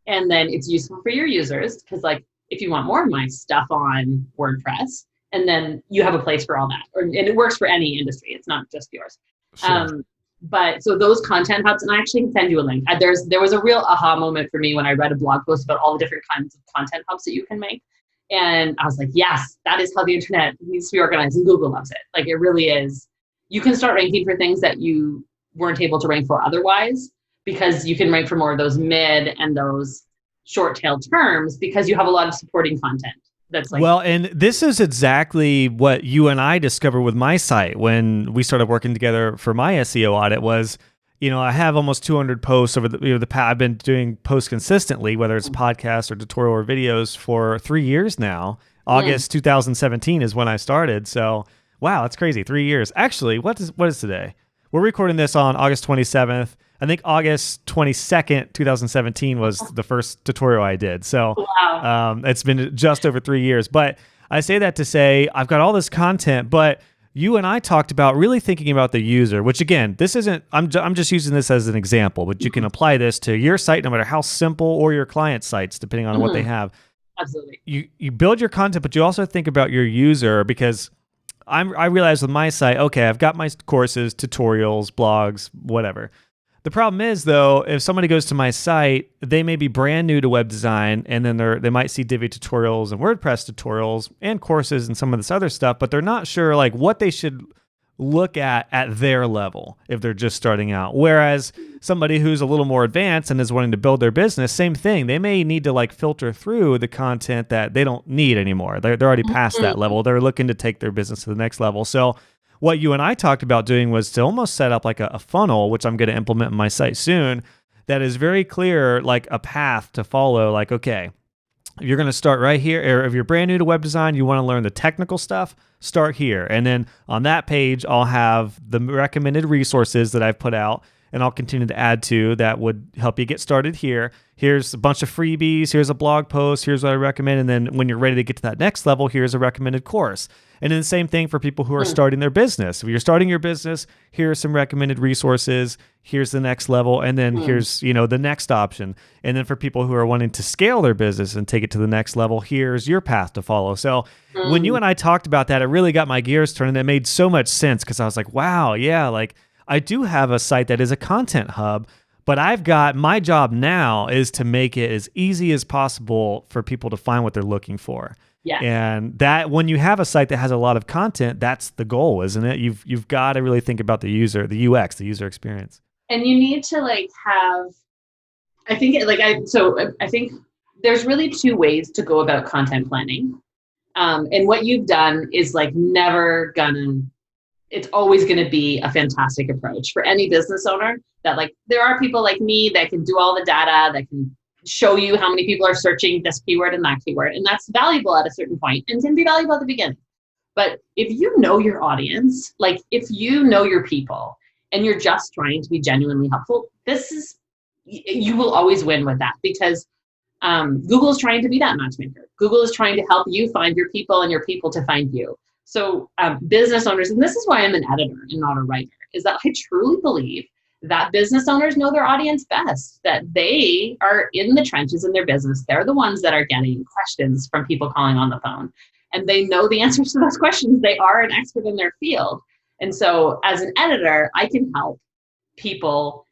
And then it's useful for your users because like if you want more of my stuff on WordPress, and then you have a place for all that, and it works for any industry. It's not just yours. Sure. But so those content hubs, and I actually can send you a link. There was a real aha moment for me when I read a blog post about all the different kinds of content hubs that you can make. And I was like, yes, that is how the internet needs to be organized, and Google loves it. Like it really is. You can start ranking for things that you weren't able to rank for otherwise, because you can rank for more of those mid and those short-tailed terms because you have a lot of supporting content. That's like, well, and this is exactly what you and I discovered with my site when we started working together for my SEO audit was, I have almost 200 posts over the past. I've been doing posts consistently, whether it's podcasts or tutorial or videos, for 3 years now. August 2017 is when I started. So, wow, that's crazy. 3 years. Actually, what is today? We're recording this on August 27th. I think August 22nd, 2017 was the first tutorial I did. So, it's been just over 3 years. But I say that to say I've got all this content, but you and I talked about really thinking about the user, which again, this isn't, I'm just using this as an example, but you can apply this to your site, no matter how simple, or your client sites, depending on what they have. Absolutely. You build your content, but you also think about your user, because I realize with my site, okay, I've got my courses, tutorials, blogs, whatever. The problem is, though, if somebody goes to my site, they may be brand new to web design, and then they might see Divi tutorials and WordPress tutorials and courses and some of this other stuff, but they're not sure like what they should look at their level if they're just starting out. Whereas somebody who's a little more advanced and is wanting to build their business, same thing. They may need to like filter through the content that they don't need anymore. They're already past that level. They're looking to take their business to the next level. So what you and I talked about doing was to almost set up like a funnel, which I'm going to implement in my site soon, that is very clear, like a path to follow. Like, okay, if you're going to start right here, or if you're brand new to web design, you want to learn the technical stuff, start here. And then on that page, I'll have the recommended resources that I've put out, and I'll continue to add to that would help you get started here. Here's a bunch of freebies. Here's a blog post. Here's what I recommend. And then when you're ready to get to that next level, here's a recommended course. And then the same thing for people who are starting their business. If you're starting your business, here are some recommended resources. Here's the next level. And then here's, the next option. And then for people who are wanting to scale their business and take it to the next level, here's your path to follow. So when you and I talked about that, it really got my gears turning. It made so much sense, because I was like, wow, yeah, like I do have a site that is a content hub, but my job now is to make it as easy as possible for people to find what they're looking for. Yeah. And that when you have a site that has a lot of content, that's the goal, isn't it? You've got to really think about the user, the UX, the user experience. And you need to I think there's really two ways to go about content planning. And what you've done is it's always going to be a fantastic approach for any business owner. That there are people like me that can do all the data, that can show you how many people are searching this keyword and that keyword. And that's valuable at a certain point and can be valuable at the beginning. But if you know your audience, if you know your people and you're just trying to be genuinely helpful, you will always win with that, because Google is trying to be that matchmaker. Google is trying to help you find your people and your people to find you. So business owners, and this is why I'm an editor and not a writer, is that I truly believe that business owners know their audience best, that they are in the trenches in their business. They're the ones that are getting questions from people calling on the phone, and they know the answers to those questions. They are an expert in their field. And so as an editor, I can help people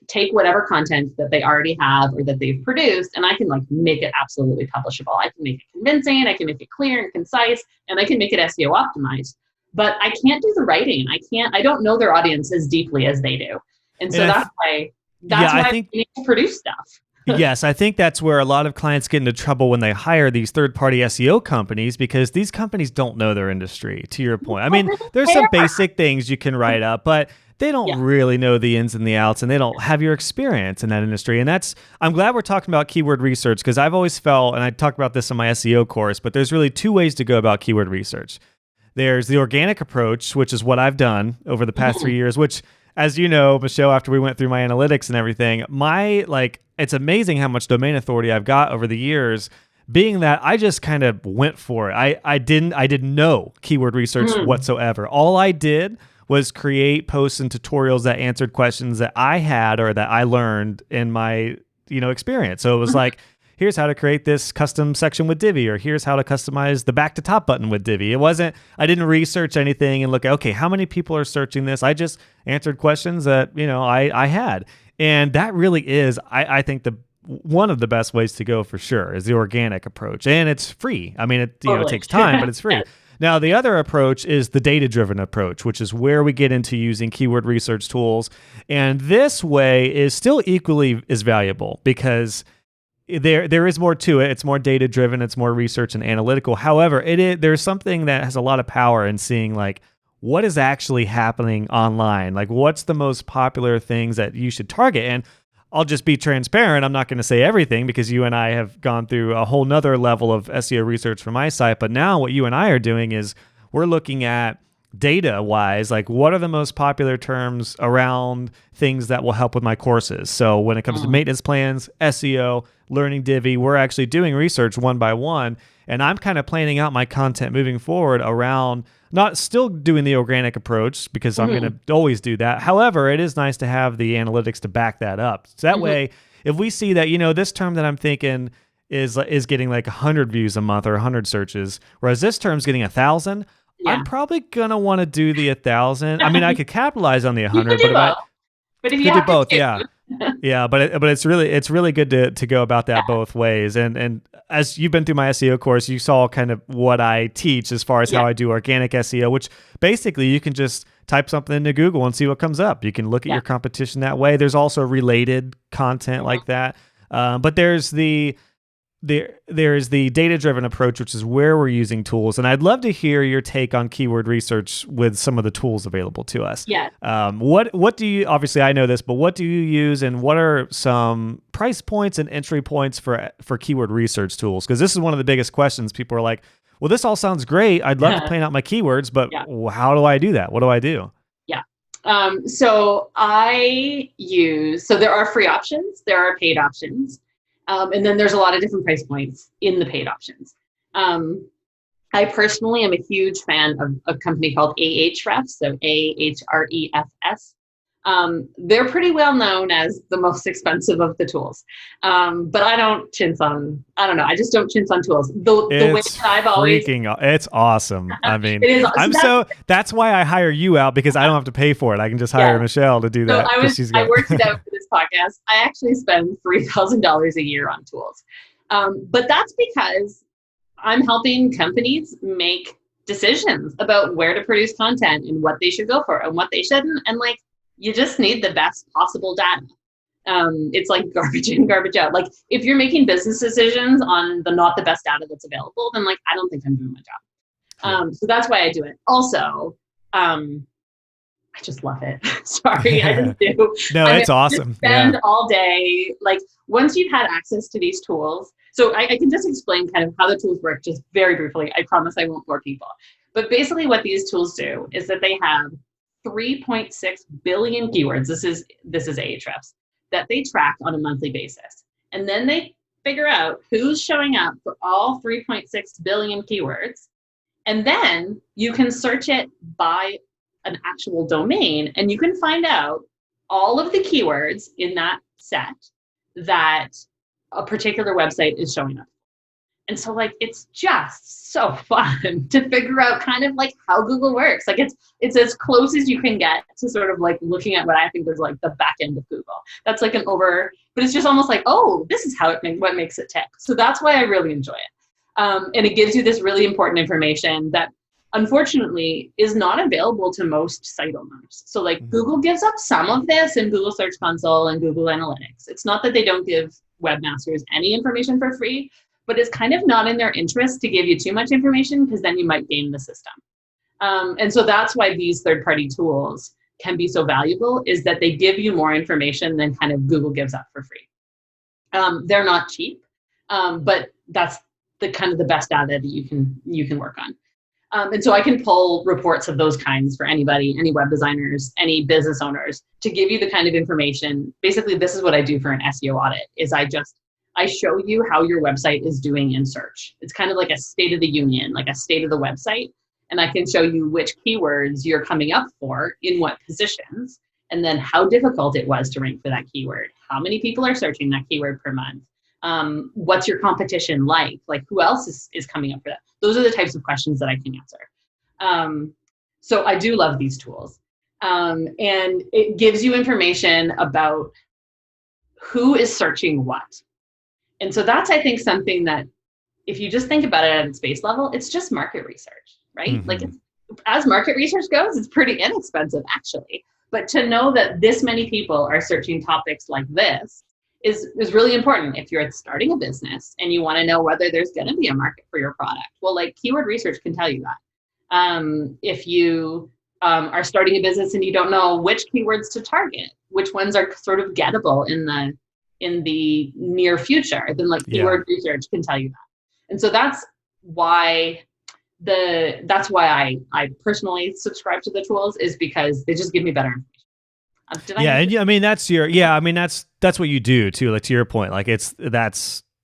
take whatever content that they already have or that they've produced, and I can make it absolutely publishable. I can make it convincing, I can make it clear and concise, and I can make it SEO optimized. But I can't do the writing. I don't know their audience as deeply as they do. And so that's why I need to produce stuff. Yes, I think that's where a lot of clients get into trouble when they hire these third-party SEO companies, because these companies don't know their industry, to your point. I mean, there's some basic things you can write up, but they don't really know the ins and the outs, and they don't have your experience in that industry. And I'm glad we're talking about keyword research, because I've always felt, and I talk about this in my SEO course, but there's really two ways to go about keyword research. There's the organic approach, which is what I've done over the past 3 years, which, as you know, Michelle, after we went through my analytics and everything, it's amazing how much domain authority I've got over the years, being that I just kind of went for it. I didn't know keyword research whatsoever. All I did was create posts and tutorials that answered questions that I had or that I learned in my, experience. So it was like, here's how to create this custom section with Divi, or here's how to customize the back to top button with Divi. I didn't research anything and look, okay, how many people are searching this? I just answered questions that, I had. And that really is, I think, one of the best ways to go for sure is the organic approach. And it's free. I mean, it takes time, but it's free. Now, the other approach is the data-driven approach, which is where we get into using keyword research tools. And this way is still equally as valuable, because there is more to it. It's more data-driven. It's more research and analytical. However, there's something that has a lot of power in seeing what is actually happening online? Like, what's the most popular things that you should target? And I'll just be transparent. I'm not going to say everything because you and I have gone through a whole nother level of SEO research for my site. But now what you and I are doing is we're looking at data wise, like what are the most popular terms around things that will help with my courses. So when it comes to maintenance plans, SEO, learning Divi, we're actually doing research one by one. And I'm kind of planning out my content moving forward around not still doing the organic approach because I'm going to always do that. However, it is nice to have the analytics to back that up. So that way, if we see that, this term that I'm thinking is getting like 100 views a month or 100 searches, whereas this term's getting 1,000, I'm probably going to want to do the 1,000. I mean, I could capitalize on the 100, but if you have both, to yeah. Yeah, but it's really good to go about that both ways. And as you've been through my SEO course, you saw kind of what I teach as far as how I do organic SEO, which basically you can just type something into Google and see what comes up. You can look at your competition that way. There's also related content like that. But there's there is the data-driven approach, which is where we're using tools. And I'd love to hear your take on keyword research with some of the tools available to us. Yeah. What do you, obviously I know this, but what do you use and what are some price points and entry points for keyword research tools? Because this is one of the biggest questions. People are like, well, this all sounds great. I'd love to plan out my keywords, but how do I do that? What do I do? Yeah. So there are free options, there are paid options. And then there's a lot of different price points in the paid options. I personally am a huge fan of a company called Ahrefs, so Ahrefs. They're pretty well known as the most expensive of the tools. But I don't chintz on, I just don't chintz on tools. The way that I've always... It's awesome. I mean, that's why I hire you out, because I don't have to pay for it. I can just hire Michelle to do that. I worked it out for this podcast. I actually spend $3,000 a year on tools. But that's because I'm helping companies make decisions about where to produce content and what they should go for and what they shouldn't. And you just need the best possible data. It's like garbage in, garbage out. Like if you're making business decisions on not the best data that's available, then I don't think I'm doing my job. So that's why I do it. Also, I just love it. Sorry, I just do. No, it's awesome. Spend all day, once you've had access to these tools. So I can just explain kind of how the tools work just very briefly. I promise I won't bore people. But basically what these tools do is that they have 3.6 billion keywords. This is Ahrefs that they track on a monthly basis. And then they figure out who's showing up for all 3.6 billion keywords. And then you can search it by an actual domain, and you can find out all of the keywords in that set that a particular website is showing up. And so it's just so fun to figure out kind of how Google works. It's as close as you can get to sort of looking at what I think is the back end of Google. That's but it's just almost oh, this is how what makes it tick. So that's why I really enjoy it. And it gives you this really important information that unfortunately is not available to most site owners. So Google gives up some of this in Google Search Console and Google Analytics. It's not that they don't give webmasters any information for free, but it's kind of not in their interest to give you too much information because then you might game the system. And so that's why these third-party tools can be so valuable, is that they give you more information than kind of Google gives up for free. They're not cheap, but that's the kind of the best data that you can work on. And so I can pull reports of those kinds for anybody, any web designers, any business owners, to give you the kind of information. Basically, this is what I do for an SEO audit, is I show you how your website is doing in search. It's kind of like a state of the union, like a state of the website. And I can show you which keywords you're coming up for in what positions, and then how difficult it was to rank for that keyword. How many people are searching that keyword per month? What's your competition like? Who else is coming up for that? Those are the types of questions that I can answer. So I do love these tools. And it gives you information about who is searching what. And so that's, I think, something that if you just think about it at its base level, it's just market research, right? Mm-hmm. As market research goes, it's pretty inexpensive actually. But to know that this many people are searching topics like this is really important if you're starting a business and you want to know whether there's going to be a market for your product. Well, keyword research can tell you that. If you are starting a business and you don't know which keywords to target, which ones are sort of gettable in the near future, then like keyword research can tell you that. And so that's why I personally subscribe to the tools, is because they just give me better information. I mean that's what you do too. Like to your point, like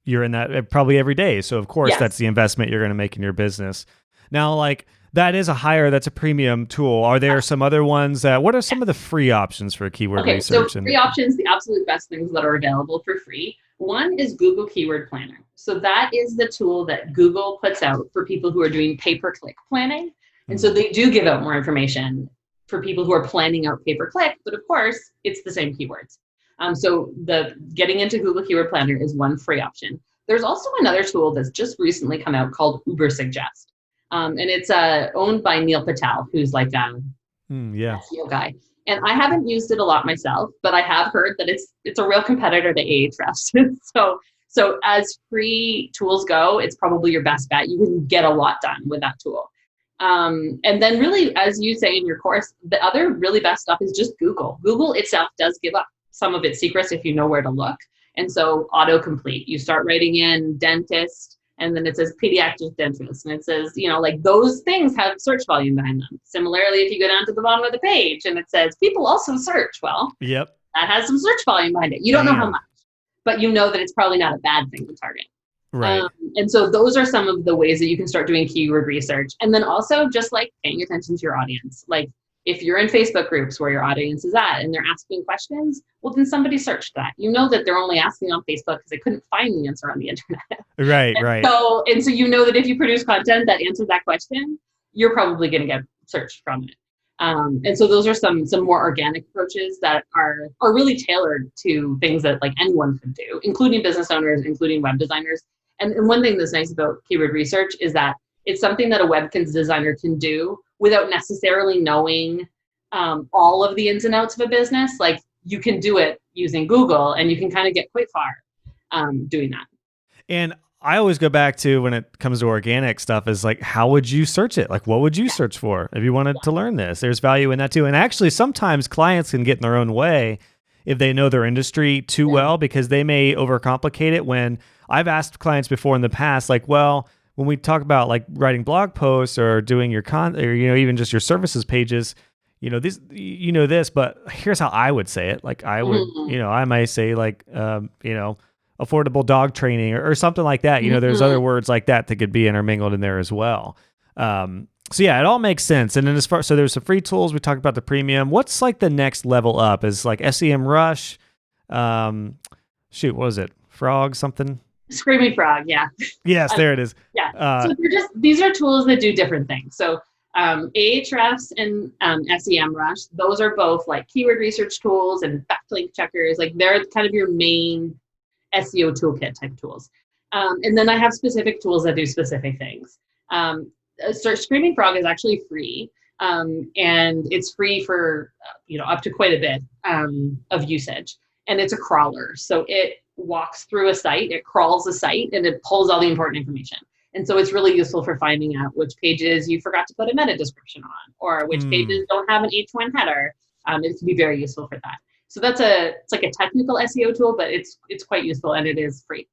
you're in that probably every day. So of course that's the investment you're going to make in your business. Now, like that's a premium tool. Are there some other ones what are some of the free options for keyword research? So free options, the absolute best things that are available for free. One is Google Keyword Planner. So that is the tool that Google puts out for people who are doing pay-per-click planning. And so they do give out more information for people who are planning out pay-per-click, but of course, it's the same keywords. So the getting into Google Keyword Planner is one free option. There's also another tool that's just recently come out called Ubersuggest. And it's owned by Neil Patel, who's like a SEO guy. And I haven't used it a lot myself, but I have heard that it's a real competitor to Ahrefs. So as free tools go, it's probably your best bet. You can get a lot done with that tool. And then really, as you say in your course, the other really best stuff is just Google. Google itself does give up some of its secrets if you know where to look. And so autocomplete, you start writing in dentist, and then it says pediatric dentist, and it says, like those things have search volume behind them. Similarly, if you go down to the bottom of the page and it says people also search, well, that has some search volume behind it. You don't know how much, but you know that it's probably not a bad thing to target. Right. And so those are some of the ways that you can start doing keyword research. And then also just like paying attention to your audience. Like if you're in Facebook groups where your audience is at and they're asking questions, well, then somebody searched that. You know that they're only asking on Facebook because they couldn't find the answer on the internet. Right. So you know that if you produce content that answers that question, you're probably going to get searched from it. And so those are some more organic approaches that are really tailored to things that like anyone could do, including business owners, including web designers. And one thing that's nice about keyword research is that it's something that a web designer can do without necessarily knowing all of the ins and outs of a business. Like you can do it using Google, and you can kind of get quite far doing that. And I always go back to when it comes to organic stuff is like, how would you search it? Like, what would you search for if you wanted to learn this? There's value in that too. And actually, sometimes clients can get in their own way if they know their industry too well, because they may overcomplicate it. When I've asked clients before in the past, like, well, when we talk about like writing blog posts or doing your or even just your services pages, this, but here's how I would say it. Like I would, I might say like, affordable dog training or something like that. There's other words like that could be intermingled in there as well. So yeah, it all makes sense. And then so there's some free tools. We talked about the premium. What's like the next level up is like SEM Rush. What was it? Frog something? Screaming Frog. Yeah. Yes, there it is. Yeah. So these are tools that do different things. So Ahrefs and SEM Rush, those are both like keyword research tools and backlink checkers. Like they're kind of your main SEO toolkit type tools. And then I have specific tools that do specific things. So Screaming Frog is actually free. And it's free for, up to quite a bit of usage. And it's a crawler. So it walks through a site, it crawls a site, and it pulls all the important information. And so it's really useful for finding out which pages you forgot to put a meta description on, or which pages don't have an H1 header. It can be very useful for that. So it's like a technical SEO tool, but it's quite useful, and it is free.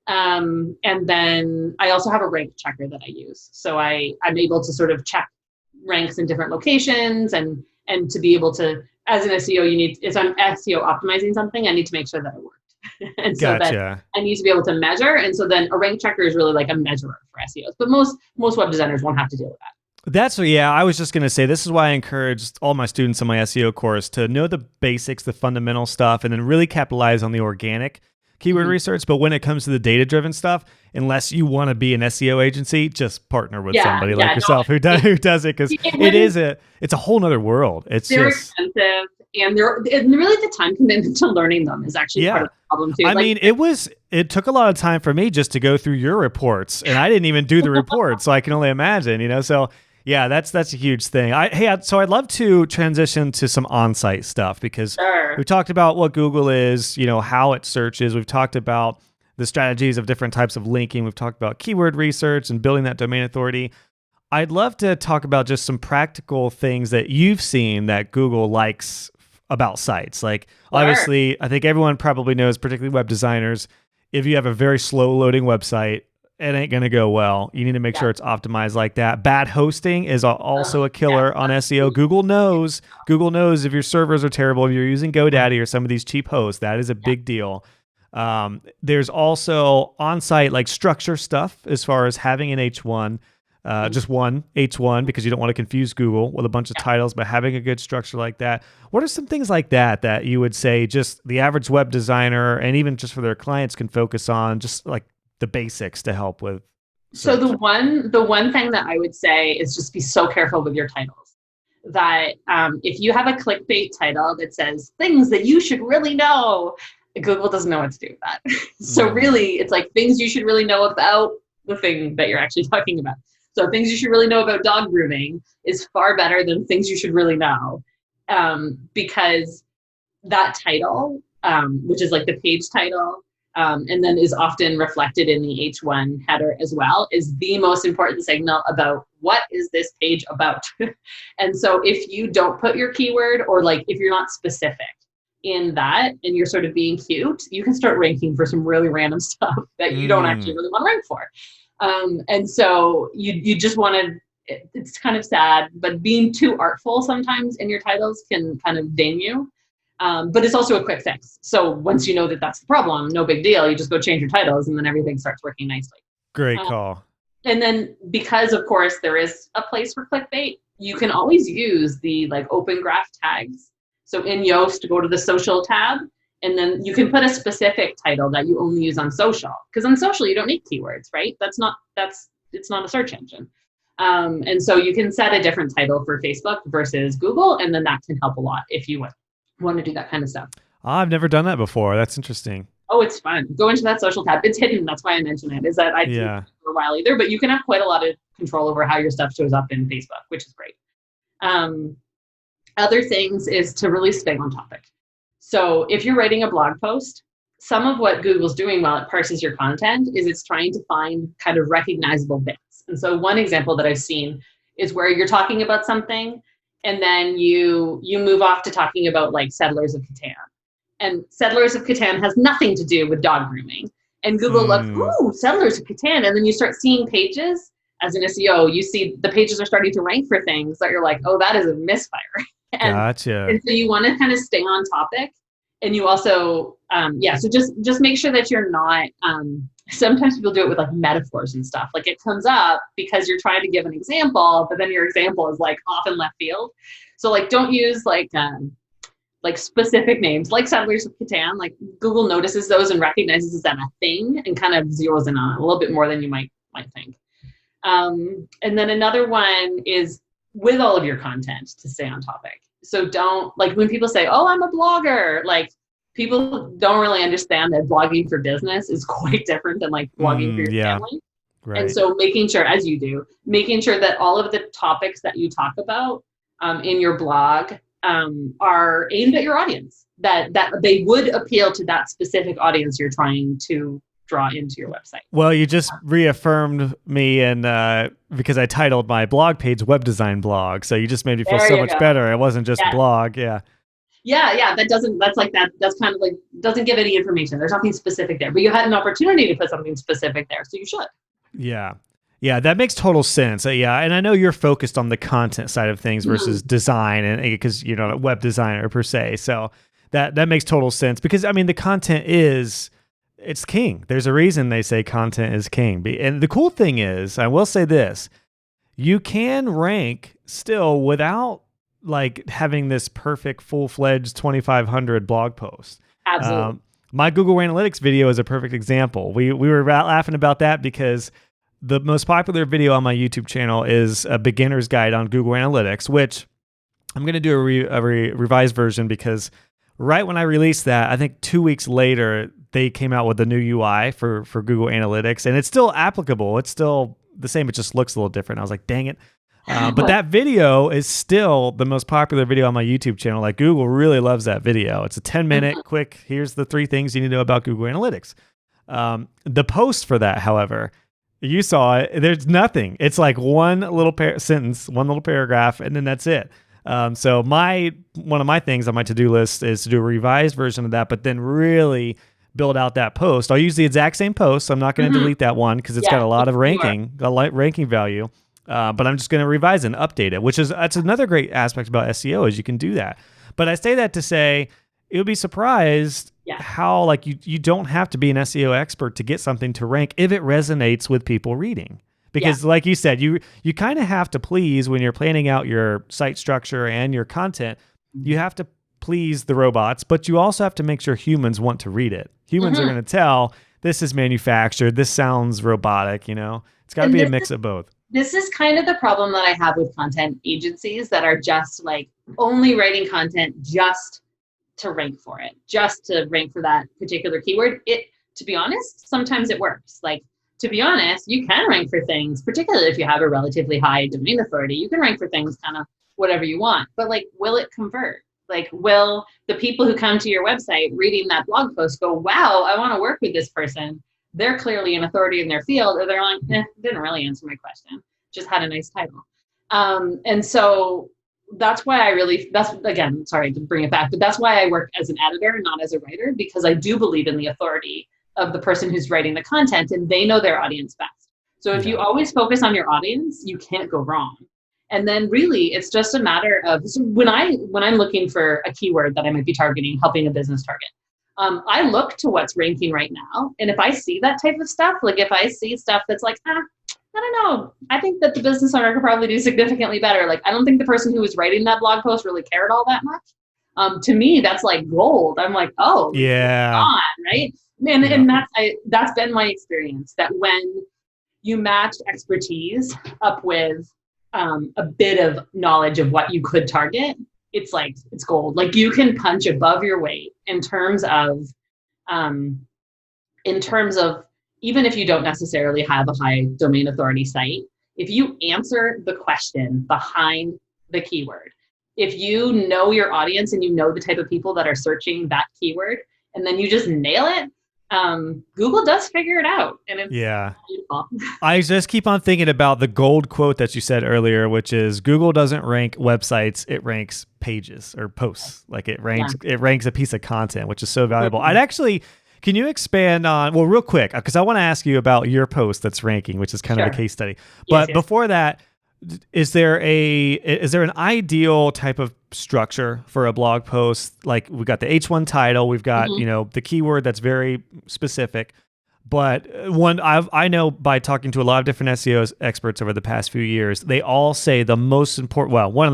And then I also have a rank checker that I use. So I'm able to sort of check ranks in different locations, and to be able to, as an SEO, if I'm SEO optimizing something, I need to make sure that it worked. And so that I need to be able to measure. And so then a rank checker is really like a measurer for SEOs, but most web designers won't have to deal with that. I was just going to say, this is why I encourage all my students in my SEO course to know the basics, the fundamental stuff, and then really capitalize on the organic keyword research. But when it comes to the data-driven stuff, unless you want to be an SEO agency, just partner with somebody like yourself who does it, because it's a whole nother world. It's they're expensive, and really the time commitment to learning them is actually part of the problem too. I mean, it took a lot of time for me just to go through your reports, and I didn't even do the reports, so I can only imagine, So yeah, that's a huge thing. So I'd love to transition to some on-site stuff, because we've talked about what Google is, how it searches. We've talked about the strategies of different types of linking. We've talked about keyword research and building that domain authority. I'd love to talk about just some practical things that you've seen that Google likes about sites. Like, obviously, I think everyone probably knows, particularly web designers, if you have a very slow loading website, it ain't going to go well. You need to make sure it's optimized like that. Bad hosting is also a killer on SEO. Google knows if your servers are terrible, if you're using GoDaddy or some of these cheap hosts, that is a big deal. There's also on-site like structure stuff as far as having an H1, just one H1, because you don't want to confuse Google with a bunch of titles, but having a good structure like that. What are some things like that you would say just the average web designer and even just for their clients can focus on, just like the basics to help with search? So the one thing that I would say is just be so careful with your titles. That if you have a clickbait title that says things that you should really know, Google doesn't know what to do with that. So really, it's like things you should really know about the thing that you're actually talking about. So things you should really know about dog grooming is far better than things you should really know, because that title, which is like the page title, and then is often reflected in the H1 header as well, is the most important signal about what is this page about. And so if you don't put your keyword, or like if you're not specific in that and you're sort of being cute, you can start ranking for some really random stuff that you don't actually really want to rank for. And so you just want to, it's kind of sad, but being too artful sometimes in your titles can kind of ding you. But it's also a quick fix. So once you know that that's the problem, no big deal. You just go change your titles and then everything starts working nicely. Great call. And then because of course there is a place for clickbait, you can always use the like open graph tags. So in Yoast, go to the social tab, and then you can put a specific title that you only use on social. Because on social, you don't need keywords, right? It's not a search engine. And so you can set a different title for Facebook versus Google, and then that can help a lot if you want to do that kind of stuff. I've never done that before. That's interesting. Oh, it's fun. Go into that social tab. It's hidden. That's why I mention it, is that I didn't do it for a while either, but you can have quite a lot of control over how your stuff shows up in Facebook, which is great. Other things is to really stay on topic. So if you're writing a blog post, some of what Google's doing while it parses your content is it's trying to find kind of recognizable bits. And so one example that I've seen is where you're talking about something and then you move off to talking about like Settlers of Catan. And Settlers of Catan has nothing to do with dog grooming. And Google looks, ooh, Settlers of Catan. And then you start seeing pages. As an SEO, you see the pages are starting to rank for things that you're like, oh, that is a misfire. Gotcha. And so you want to kind of stay on topic. And you also, so just make sure that you're not, sometimes people do it with like metaphors and stuff. Like it comes up because you're trying to give an example, but then your example is like off in left field. So like don't use like specific names like Settlers of Catan. Like Google notices those and recognizes them a thing and kind of zeroes in on it a little bit more than you might think. And then another one is with all of your content to stay on topic. So don't, like when people say, oh, I'm a blogger, like people don't really understand that blogging for business is quite different than like blogging for your family. Right. And so making sure, as you do, making sure that all of the topics that you talk about in your blog are aimed at your audience, that they would appeal to that specific audience you're trying to draw into your website. Well, you just reaffirmed me, and because I titled my blog page Web Design Blog, so you just made me feel so much better. It wasn't just blog. That's kind of like, doesn't give any information. There's nothing specific there, but you had an opportunity to put something specific there, so you should. Yeah, that makes total sense. And I know you're focused on the content side of things versus design, and because you're not a web designer per se, so that makes total sense. Because I mean, the content it's king. There's a reason they say content is king. And the cool thing is, I will say this, you can rank still without like having this perfect full-fledged 2,500 blog post. Absolutely. My Google Analytics video is a perfect example. We were laughing about that because the most popular video on my YouTube channel is a beginner's guide on Google Analytics, which I'm going to do a revised version because right when I released that, I think 2 weeks later, they came out with the new UI for Google Analytics, and it's still applicable. It's still the same. It just looks a little different. I was like, dang it. But that video is still the most popular video on my YouTube channel. Like Google really loves that video. It's a 10-minute quick, here's the 3 things you need to know about Google Analytics. The post for that, however, You saw it. There's nothing. It's like one little sentence, one little paragraph, and then that's it. So one of my things on my to-do list is to do a revised version of that, but then really build out that post. I'll use the exact same post. So I'm not going to delete that one because it's got a lot of ranking value. But I'm just going to revise and update it, that's another great aspect about SEO is you can do that. But I say that to say you'll be surprised how like you don't have to be an SEO expert to get something to rank if it resonates with people reading. Because like you said, you kind of have to please when you're planning out your site structure and your content. You have to please the robots, but you also have to make sure humans want to read it. Humans are going to tell this is manufactured. This sounds robotic, It's got to be a mix of both. This is kind of the problem that I have with content agencies that are just like only writing content just to rank for it, just to rank for that particular keyword. To be honest, sometimes it works. Like, to be honest, you can rank for things, particularly if you have a relatively high domain authority, you can rank for things kind of whatever you want, but like, will it convert? Like, will the people who come to your website reading that blog post go, wow, I want to work with this person. They're clearly an authority in their field, or they're like, didn't really answer my question, just had a nice title. And so that's why again, sorry to bring it back, but that's why I work as an editor, not as a writer, because I do believe in the authority of the person who's writing the content, and they know their audience best. So if you always focus on your audience, you can't go wrong. And then really it's just a matter of, so when I'm looking for a keyword that I might be targeting, helping a business target, I look to what's ranking right now. And if I see that type of stuff, like if I see stuff that's like, I don't know, I think that the business owner could probably do significantly better. Like, I don't think the person who was writing that blog post really cared all that much. To me, that's like gold. I'm like, oh, yeah, right? And that's been my experience, that when you match expertise up with a bit of knowledge of what you could target, it's gold. Like, you can punch above your weight in terms of even if you don't necessarily have a high domain authority site, if you answer the question behind the keyword, if you know your audience and you know the type of people that are searching that keyword, and then you just nail it, Google does figure it out. And it's beautiful. I just keep on thinking about the gold quote that you said earlier, which is Google doesn't rank websites, it ranks pages or posts. Like it ranks a piece of content, which is so valuable. Can you expand on, well, real quick, because I want to ask you about your post that's ranking, which is kind of a case study. But before that, is there an ideal type of structure for a blog post? Like, we got the H1 title, we've got the keyword that's very specific. But I know by talking to a lot of different SEO experts over the past few years, they all say one of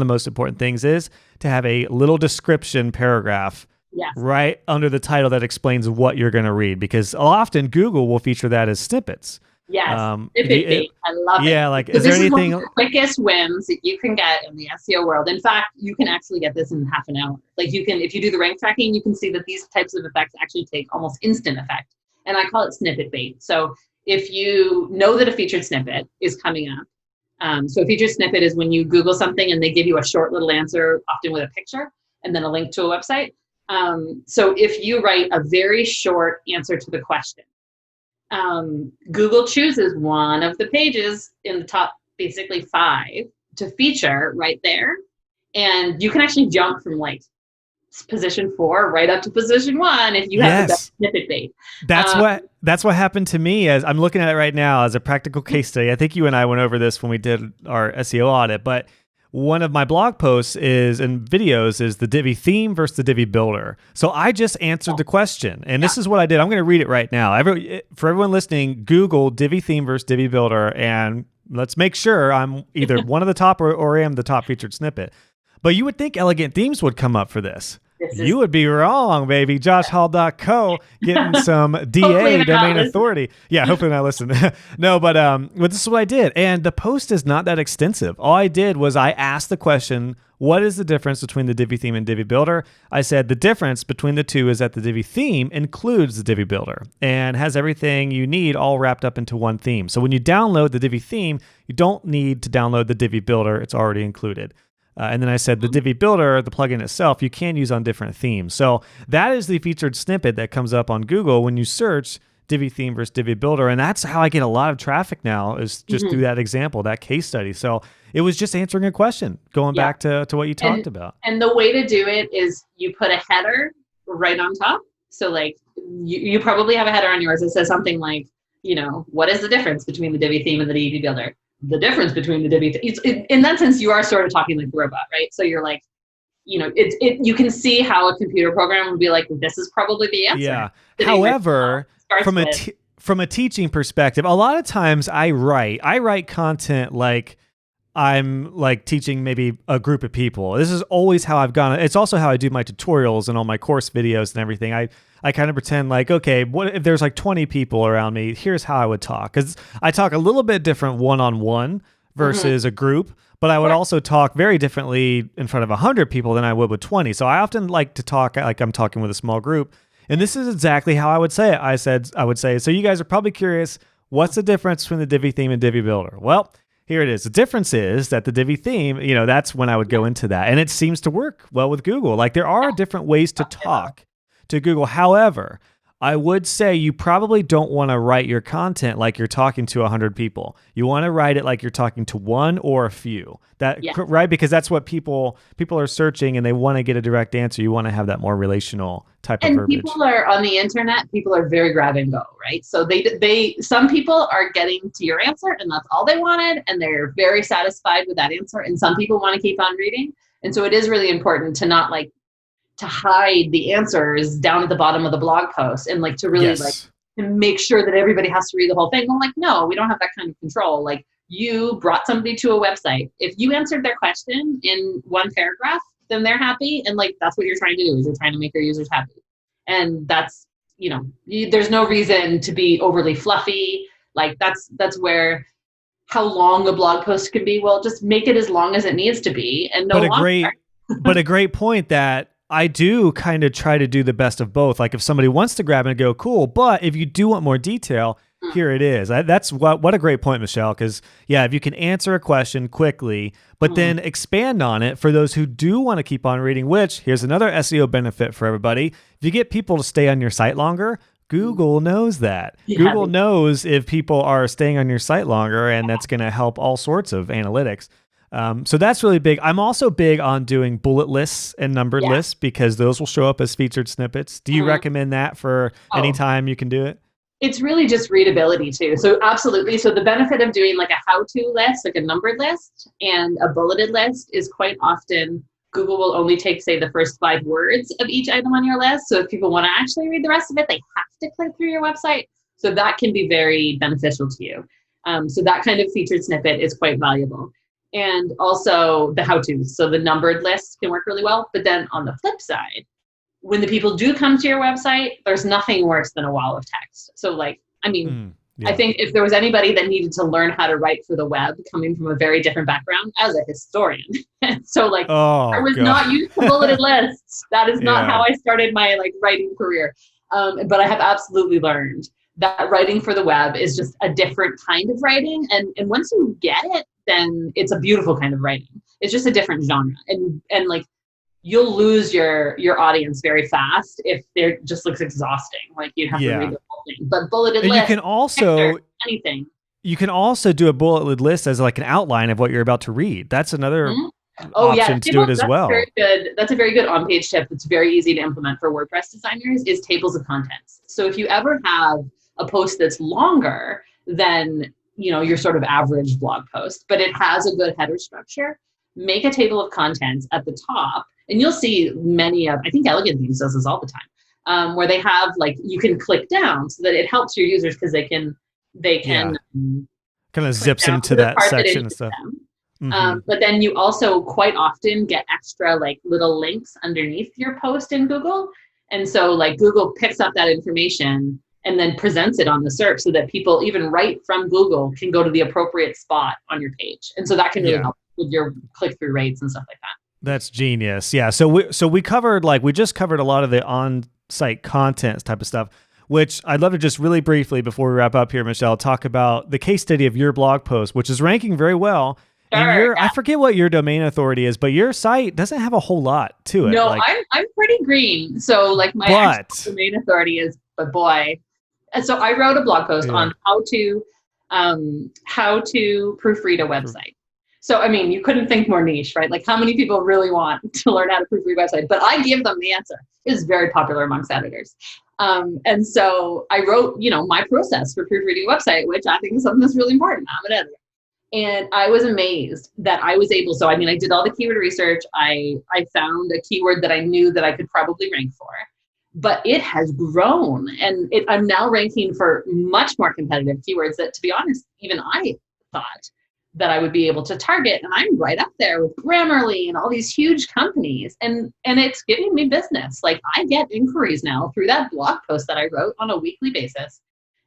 the most important things is to have a little description paragraph right under the title that explains what you're going to read, because often Google will feature that as snippets. Yes, Snippet Bait. I love it. Yeah, like, is there anything? One of the quickest wins that you can get in the SEO world. In fact, you can actually get this in half an hour. Like, if you do the rank tracking, you can see that these types of effects actually take almost instant effect. And I call it Snippet Bait. So if you know that a featured snippet is coming up, so a featured snippet is when you Google something and they give you a short little answer, often with a picture, and then a link to a website. So if you write a very short answer to the question, Google chooses one of the pages in the top, basically 5, to feature right there. And you can actually jump from like position 4 right up to position 1 if you have the best Snippet Bait. That's what happened to me. As I'm looking at it right now as a practical case study. I think you and I went over this when we did our SEO audit, but one of my blog posts and videos is the Divi theme versus the Divi builder. So I just answered the question, and this is what I did. I'm going to read it right now. For everyone listening, Google Divi theme versus Divi builder, and let's make sure I'm either one of the top or I am the top featured snippet. But you would think Elegant Themes would come up for this. You would be wrong, baby. JoshHall.co getting some DA, domain authority. Yeah, hopefully not listen. No, but this is what I did. And the post is not that extensive. All I did was I asked the question, what is the difference between the Divi theme and Divi builder? I said the difference between the two is that the Divi theme includes the Divi builder and has everything you need all wrapped up into one theme. So when you download the Divi theme, you don't need to download the Divi builder. It's already included. And then I said the Divi Builder, the plugin itself, you can use on different themes. So that is the featured snippet that comes up on Google when you search Divi theme versus Divi builder. And that's how I get a lot of traffic now, is just through that example, that case study. So it was just answering a question, going back to what you talked about. And the way to do it is you put a header right on top. So like you probably have a header on yours that says something like, what is the difference between the Divi theme and the Divi builder? The difference between the Divi in that sense, you are sort of talking like the robot, right? So you're like, you can see how a computer program would be like, this is probably the answer. Yeah. However, from a teaching perspective, a lot of times I write content like I'm like teaching maybe a group of people. This is always how I've gone. It's also how I do my tutorials and all my course videos and everything. I kind of pretend like, okay, what if there's like 20 people around me? Here's how I would talk. Because I talk a little bit different one-on-one versus a group, but I would also talk very differently in front of 100 people than I would with 20. So I often like to talk like I'm talking with a small group. And this is exactly how I would say it. I would say, so you guys are probably curious, what's the difference between the Divi theme and Divi builder? Well, here it is. The difference is that the Divi theme, that's when I would go into that. And it seems to work well with Google. Like there are different ways to talk to Google. However, I would say you probably don't want to write your content like you're talking to 100 people. You want to write it like you're talking to one or a few. Right? Because that's what people are searching, and they want to get a direct answer. You want to have that more relational type of verbiage. And people are on the internet. People are very grab and go, right? So some people are getting to your answer, and that's all they wanted, and they're very satisfied with that answer. And some people want to keep on reading, and so it is really important to not to hide the answers down at the bottom of the blog post, and to really to make sure that everybody has to read the whole thing. Well, no, we don't have that kind of control. Like, you brought somebody to a website. If you answered their question in one paragraph, then they're happy. And that's what you're trying to do, is you're trying to make your users happy. And that's, there's no reason to be overly fluffy. Like that's where how long a blog post can be. Well, just make it as long as it needs to be, and no longer. But a great point that I do kind of try to do the best of both. Like if somebody wants to grab and go, cool. But if you do want more detail, here it is. That's what a great point, Michelle. Because if you can answer a question quickly, but then expand on it for those who do want to keep on reading, which here's another SEO benefit for everybody. If you get people to stay on your site longer, Google knows that. Google knows if people are staying on your site longer, and that's going to help all sorts of analytics. So that's really big. I'm also big on doing bullet lists and numbered lists, because those will show up as featured snippets. Do you recommend that for any time you can do it? It's really just readability too. So absolutely. So the benefit of doing like a how-to list, like a numbered list, and a bulleted list is quite often Google will only take, say, the first 5 words of each item on your list. So if people want to actually read the rest of it, they have to click through your website. So that can be very beneficial to you. So that kind of featured snippet is quite valuable. And also the how-tos. So the numbered list can work really well. But then on the flip side, when the people do come to your website, there's nothing worse than a wall of text. So I think if there was anybody that needed to learn how to write for the web, coming from a very different background as a historian. So I was not used to bulleted lists. That is not how I started my writing career. But I have absolutely learned that writing for the web is just a different kind of writing. And once you get it, then it's a beautiful kind of writing. It's just a different genre. And you'll lose your audience very fast if it just looks exhausting. Like you have to read the whole thing. But bulleted list, you can also anything. You can also do a bulleted list as an outline of what you're about to read. That's another option to do it as well. Very good. That's a very good on-page tip. That's very easy to implement for WordPress designers, is tables of contents. So if you ever have a post that's longer than your sort of average blog post, but it has a good header structure, make a table of contents at the top. And you'll see I think Elegant Themes does this all the time, where they have you can click down so that it helps your users, because they can kind of zips into that section and stuff. But then you also quite often get extra little links underneath your post in Google. And so Google picks up that information and then presents it on the search, so that people even right from Google can go to the appropriate spot on your page. And so that can really help with your click-through rates and stuff like that. That's genius. Yeah. So we covered we just covered a lot of the on-site content type of stuff, which I'd love to just really briefly, before we wrap up here, Michelle, talk about the case study of your blog post, which is ranking very well. Sure, and I forget what your domain authority is, but your site doesn't have a whole lot to it. No, I'm pretty green. So my actual domain authority is, but boy, And so I wrote a blog post on how to proofread a website. So, I mean, you couldn't think more niche, right? Like, how many people really want to learn how to proofread a website? But I give them the answer. It's very popular amongst editors. And so I wrote, my process for proofreading a website, which I think is something that's really important. I'm an editor. And I was amazed that I was able, I did all the keyword research. I found a keyword that I knew that I could probably rank for. But it has grown, and I'm now ranking for much more competitive keywords that, to be honest, even I thought that I would be able to target. And I'm right up there with Grammarly and all these huge companies. And it's giving me business. Like, I get inquiries now through that blog post that I wrote on a weekly basis.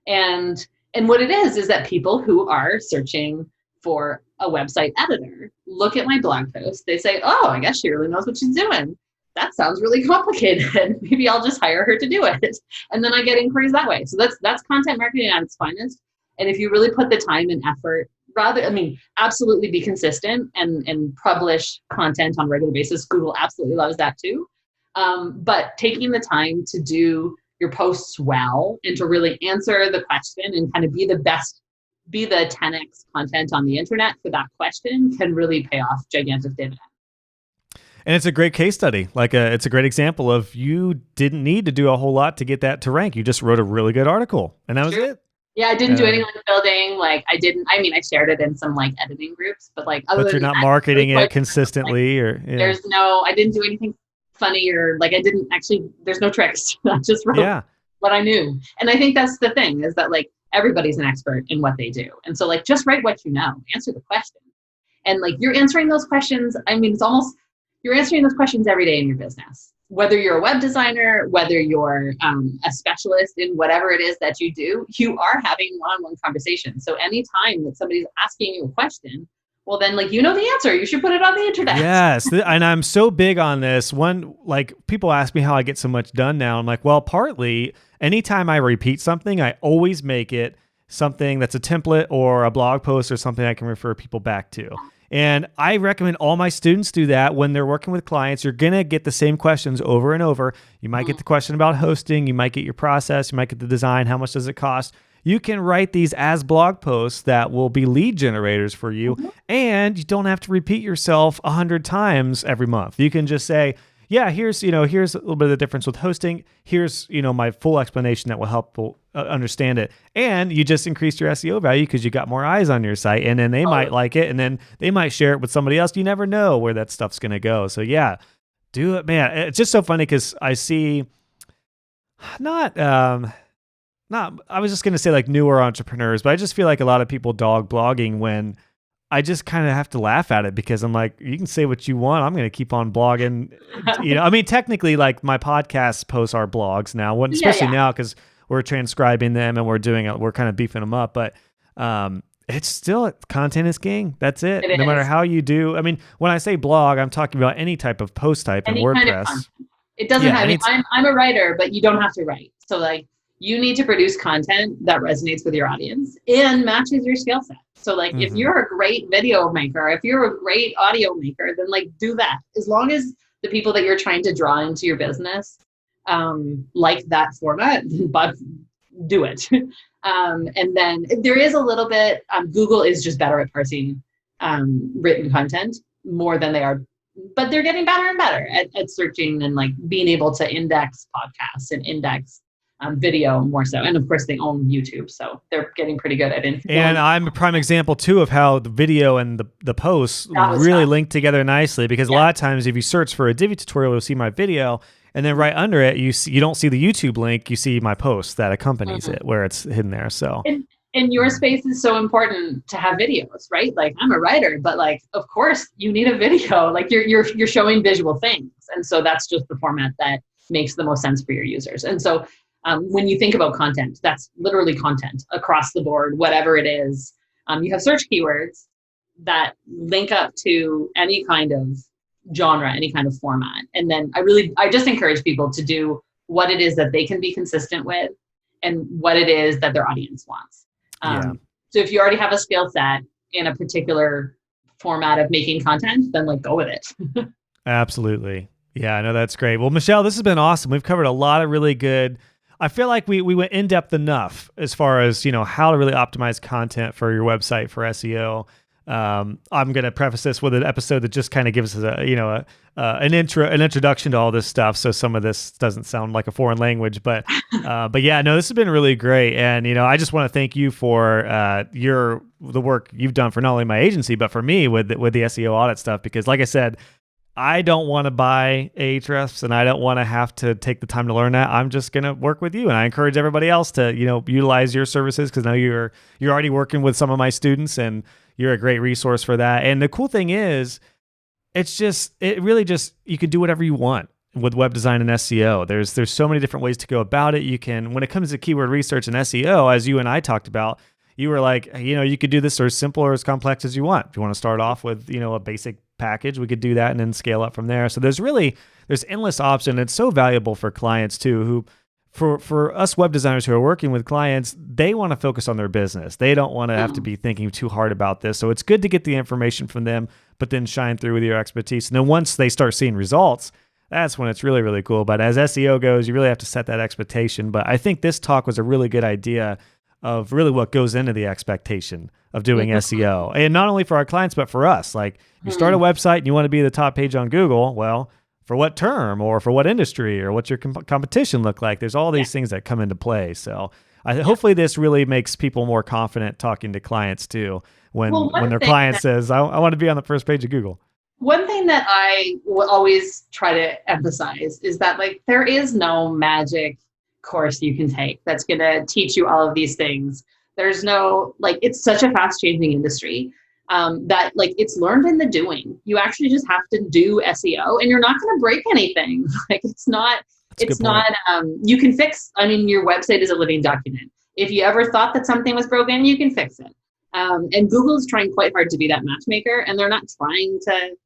And what it is that people who are searching for a website editor look at my blog post. They say, oh, I guess she really knows what she's doing. That sounds really complicated. Maybe I'll just hire her to do it. And then I get inquiries that way. So that's content marketing at its finest. And if you really put the time and effort, absolutely be consistent and publish content on a regular basis. Google absolutely loves that too. But taking the time to do your posts well and to really answer the question and kind of be the 10x content on the internet for that question can really pay off gigantic dividends. And it's a great case study. It's a great example of you didn't need to do a whole lot to get that to rank. You just wrote a really good article, and that was it. Yeah, I didn't do any building. I shared it in some editing groups, but other but you're not marketing it consistently, I didn't do anything funny or there's no tricks. I just wrote what I knew. And I think that's the thing is that everybody's an expert in what they do. And so just write what you know, answer the question. And you're answering those questions. It's almost, you're answering those questions every day in your business. Whether you're a web designer, whether you're a specialist in whatever it is that you do, you are having one-on-one conversations. So anytime that somebody's asking you a question, well then the answer, you should put it on the internet. Yes. And I'm so big on this. People ask me how I get so much done now. I'm like, well, partly anytime I repeat something, I always make it something that's a template or a blog post or something I can refer people back to. And I recommend all my students do that when they're working with clients. You're going to get the same questions over and over. You might get the question about hosting. You might get your process. You might get the design. How much does it cost? You can write these as blog posts that will be lead generators for you. And you don't have to repeat yourself 100 times every month. You can just say, yeah, here's a little bit of the difference with hosting. Here's, my full explanation that will help people understand it. And you just increased your SEO value because you got more eyes on your site, and then they might like it, and then they might share it with somebody else. You never know where that stuff's going to go. So yeah, do it, man. It's just so funny because I see I was just going to say newer entrepreneurs, but I just feel like a lot of people dog blogging when I just kind of have to laugh at it because I'm like, you can say what you want. I'm going to keep on blogging. Technically, my podcast posts are blogs now, especially now because we're transcribing them and we're kind of beefing them up. But it's still, content is king. That's it. No matter how you do. When I say blog, I'm talking about any type of post type in WordPress. Kind of it doesn't have. I'm a writer, but you don't have to write. So you need to produce content that resonates with your audience and matches your skill set. So if you're a great video maker, if you're a great audio maker, then do that. As long as the people that you're trying to draw into your business like that format, but do it. And then there is a little bit, Google is just better at parsing written content more than they are, but they're getting better and better at searching and being able to index podcasts and index video more so. And of course they own YouTube, so they're getting pretty good at it. And I'm a prime example too of how the video and the posts really link together nicely, because a lot of times if you search for a Divi tutorial, you'll see my video, and then right under it, you don't see the YouTube link, you see my post that accompanies it where it's hidden there. So and your space is so important to have videos, right? I'm a writer, but of course you need a video. You're showing visual things, and so that's just the format that makes the most sense for your users. And so when you think about content, that's literally content across the board, whatever it is. You have search keywords that link up to any kind of genre, any kind of format. And then I just encourage people to do what it is that they can be consistent with and what it is that their audience wants. So if you already have a skill set in a particular format of making content, then go with it. Absolutely. Yeah, I know, that's great. Well, Michelle, this has been awesome. We've covered a lot of really good I feel like we went in depth enough as far as, how to really optimize content for your website for SEO. I'm going to preface this with an episode that just kind of gives us an introduction to all this stuff. So some of this doesn't sound like a foreign language, but yeah, no, this has been really great. And, I just want to thank you for, the work you've done for not only my agency, but for me with the SEO audit stuff, because like I said, I don't want to buy Ahrefs and I don't want to have to take the time to learn that. I'm just going to work with you. And I encourage everybody else to, utilize your services, because now you're already working with some of my students and you're a great resource for that. And the cool thing is, you can do whatever you want with web design and SEO. There's so many different ways to go about it. You can, when it comes to keyword research and SEO, as you and I talked about, you were like, you could do this as simple or as complex as you want. If you want to start off with, a basic package, we could do that and then scale up from there. So there's endless option. It's so valuable for clients too, who for us web designers who are working with clients, they want to focus on their business. They don't want to have to be thinking too hard about this. So it's good to get the information from them, but then shine through with your expertise. And then once they start seeing results, that's when it's really, really cool. But as SEO goes, you really have to set that expectation. But I think this talk was a really good idea of really what goes into the expectation of doing SEO. And not only for our clients, but for us. Like, if you start a website and you want to be the top page on Google, well, for what term or for what industry or what's your competition look like? There's all these things that come into play. So hopefully this really makes people more confident talking to clients too, when their client says, I want to be on the first page of Google. One thing that I will always try to emphasize is that there is no magic course you can take that's going to teach you all of these things. There's no, it's such a fast changing industry that it's learned in the doing. You actually just have to do SEO and you're not going to break anything. You can fix, your website is a living document. If you ever thought that something was broken, you can fix it. And Google is trying quite hard to be that matchmaker, and they're not trying to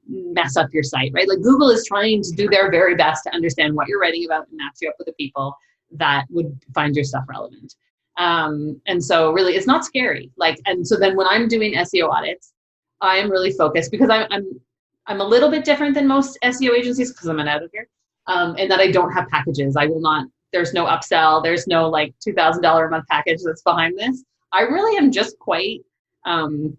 mess up your site, right? Google is trying to do their very best to understand what you're writing about and match you up with the people that would find your stuff relevant. And so really it's not scary. And so then when I'm doing SEO audits, I am really focused, because I'm a little bit different than most SEO agencies because I'm an editor, and that I don't have packages. There's no upsell. There's no $2,000 a month package that's behind this. I really am just quite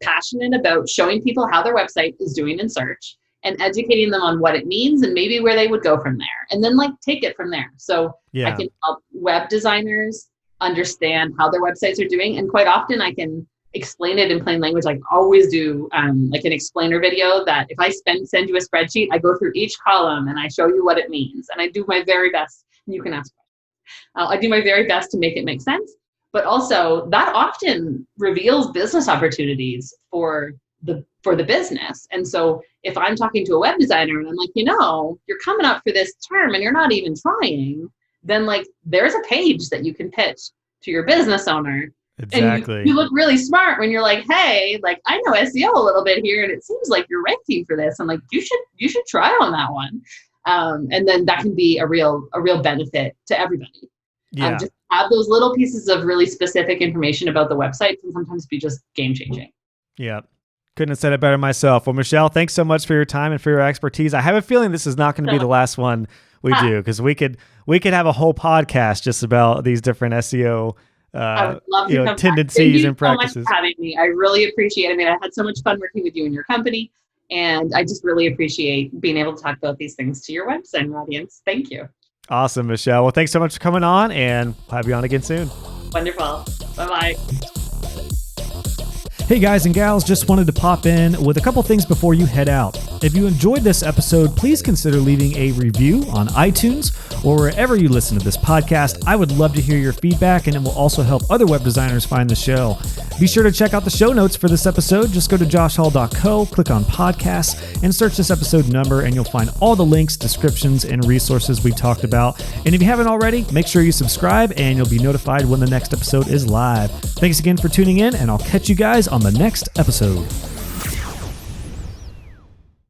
passionate about showing people how their website is doing in search and educating them on what it means and maybe where they would go from there, and then take it from there. So I can help web designers understand how their websites are doing. And quite often I can explain it in plain language. I always do an explainer video that if I send you a spreadsheet, I go through each column and I show you what it means. And I do my very best, and you can ask questions. I do my very best to make it make sense. But also that often reveals business opportunities for the business. And so if I'm talking to a web designer and I'm like, you're coming up for this term and you're not even trying, then there's a page that you can pitch to your business owner. Exactly. And you look really smart when you're like, hey, I know SEO a little bit here and it seems like you're ranking for this. I'm like, you should try on that one. And then that can be a real benefit to everybody. Yeah. Just have those little pieces of really specific information about the website can sometimes be just game changing. Yeah. Couldn't have said it better myself. Well, Michelle, thanks so much for your time and for your expertise. I have a feeling this is not going to be the last one we do, because we could have a whole podcast just about these different SEO I would love to come tendencies and practices. Thank you so much for having me. I really appreciate it. I had so much fun working with you and your company, and I just really appreciate being able to talk about these things to your website and audience. Thank you. Awesome, Michelle. Well, thanks so much for coming on, and we'll have you on again soon. Wonderful. Bye-bye. Hey guys and gals, just wanted to pop in with a couple things before you head out. If you enjoyed this episode, please consider leaving a review on iTunes or wherever you listen to this podcast. I would love to hear your feedback, and it will also help other web designers find the show. Be sure to check out the show notes for this episode. Just go to joshhall.co, click on podcasts, and search this episode number, and you'll find all the links, descriptions, and resources we talked about. And if you haven't already, make sure you subscribe, and you'll be notified when the next episode is live. Thanks again for tuning in, and I'll catch you guys on the next episode.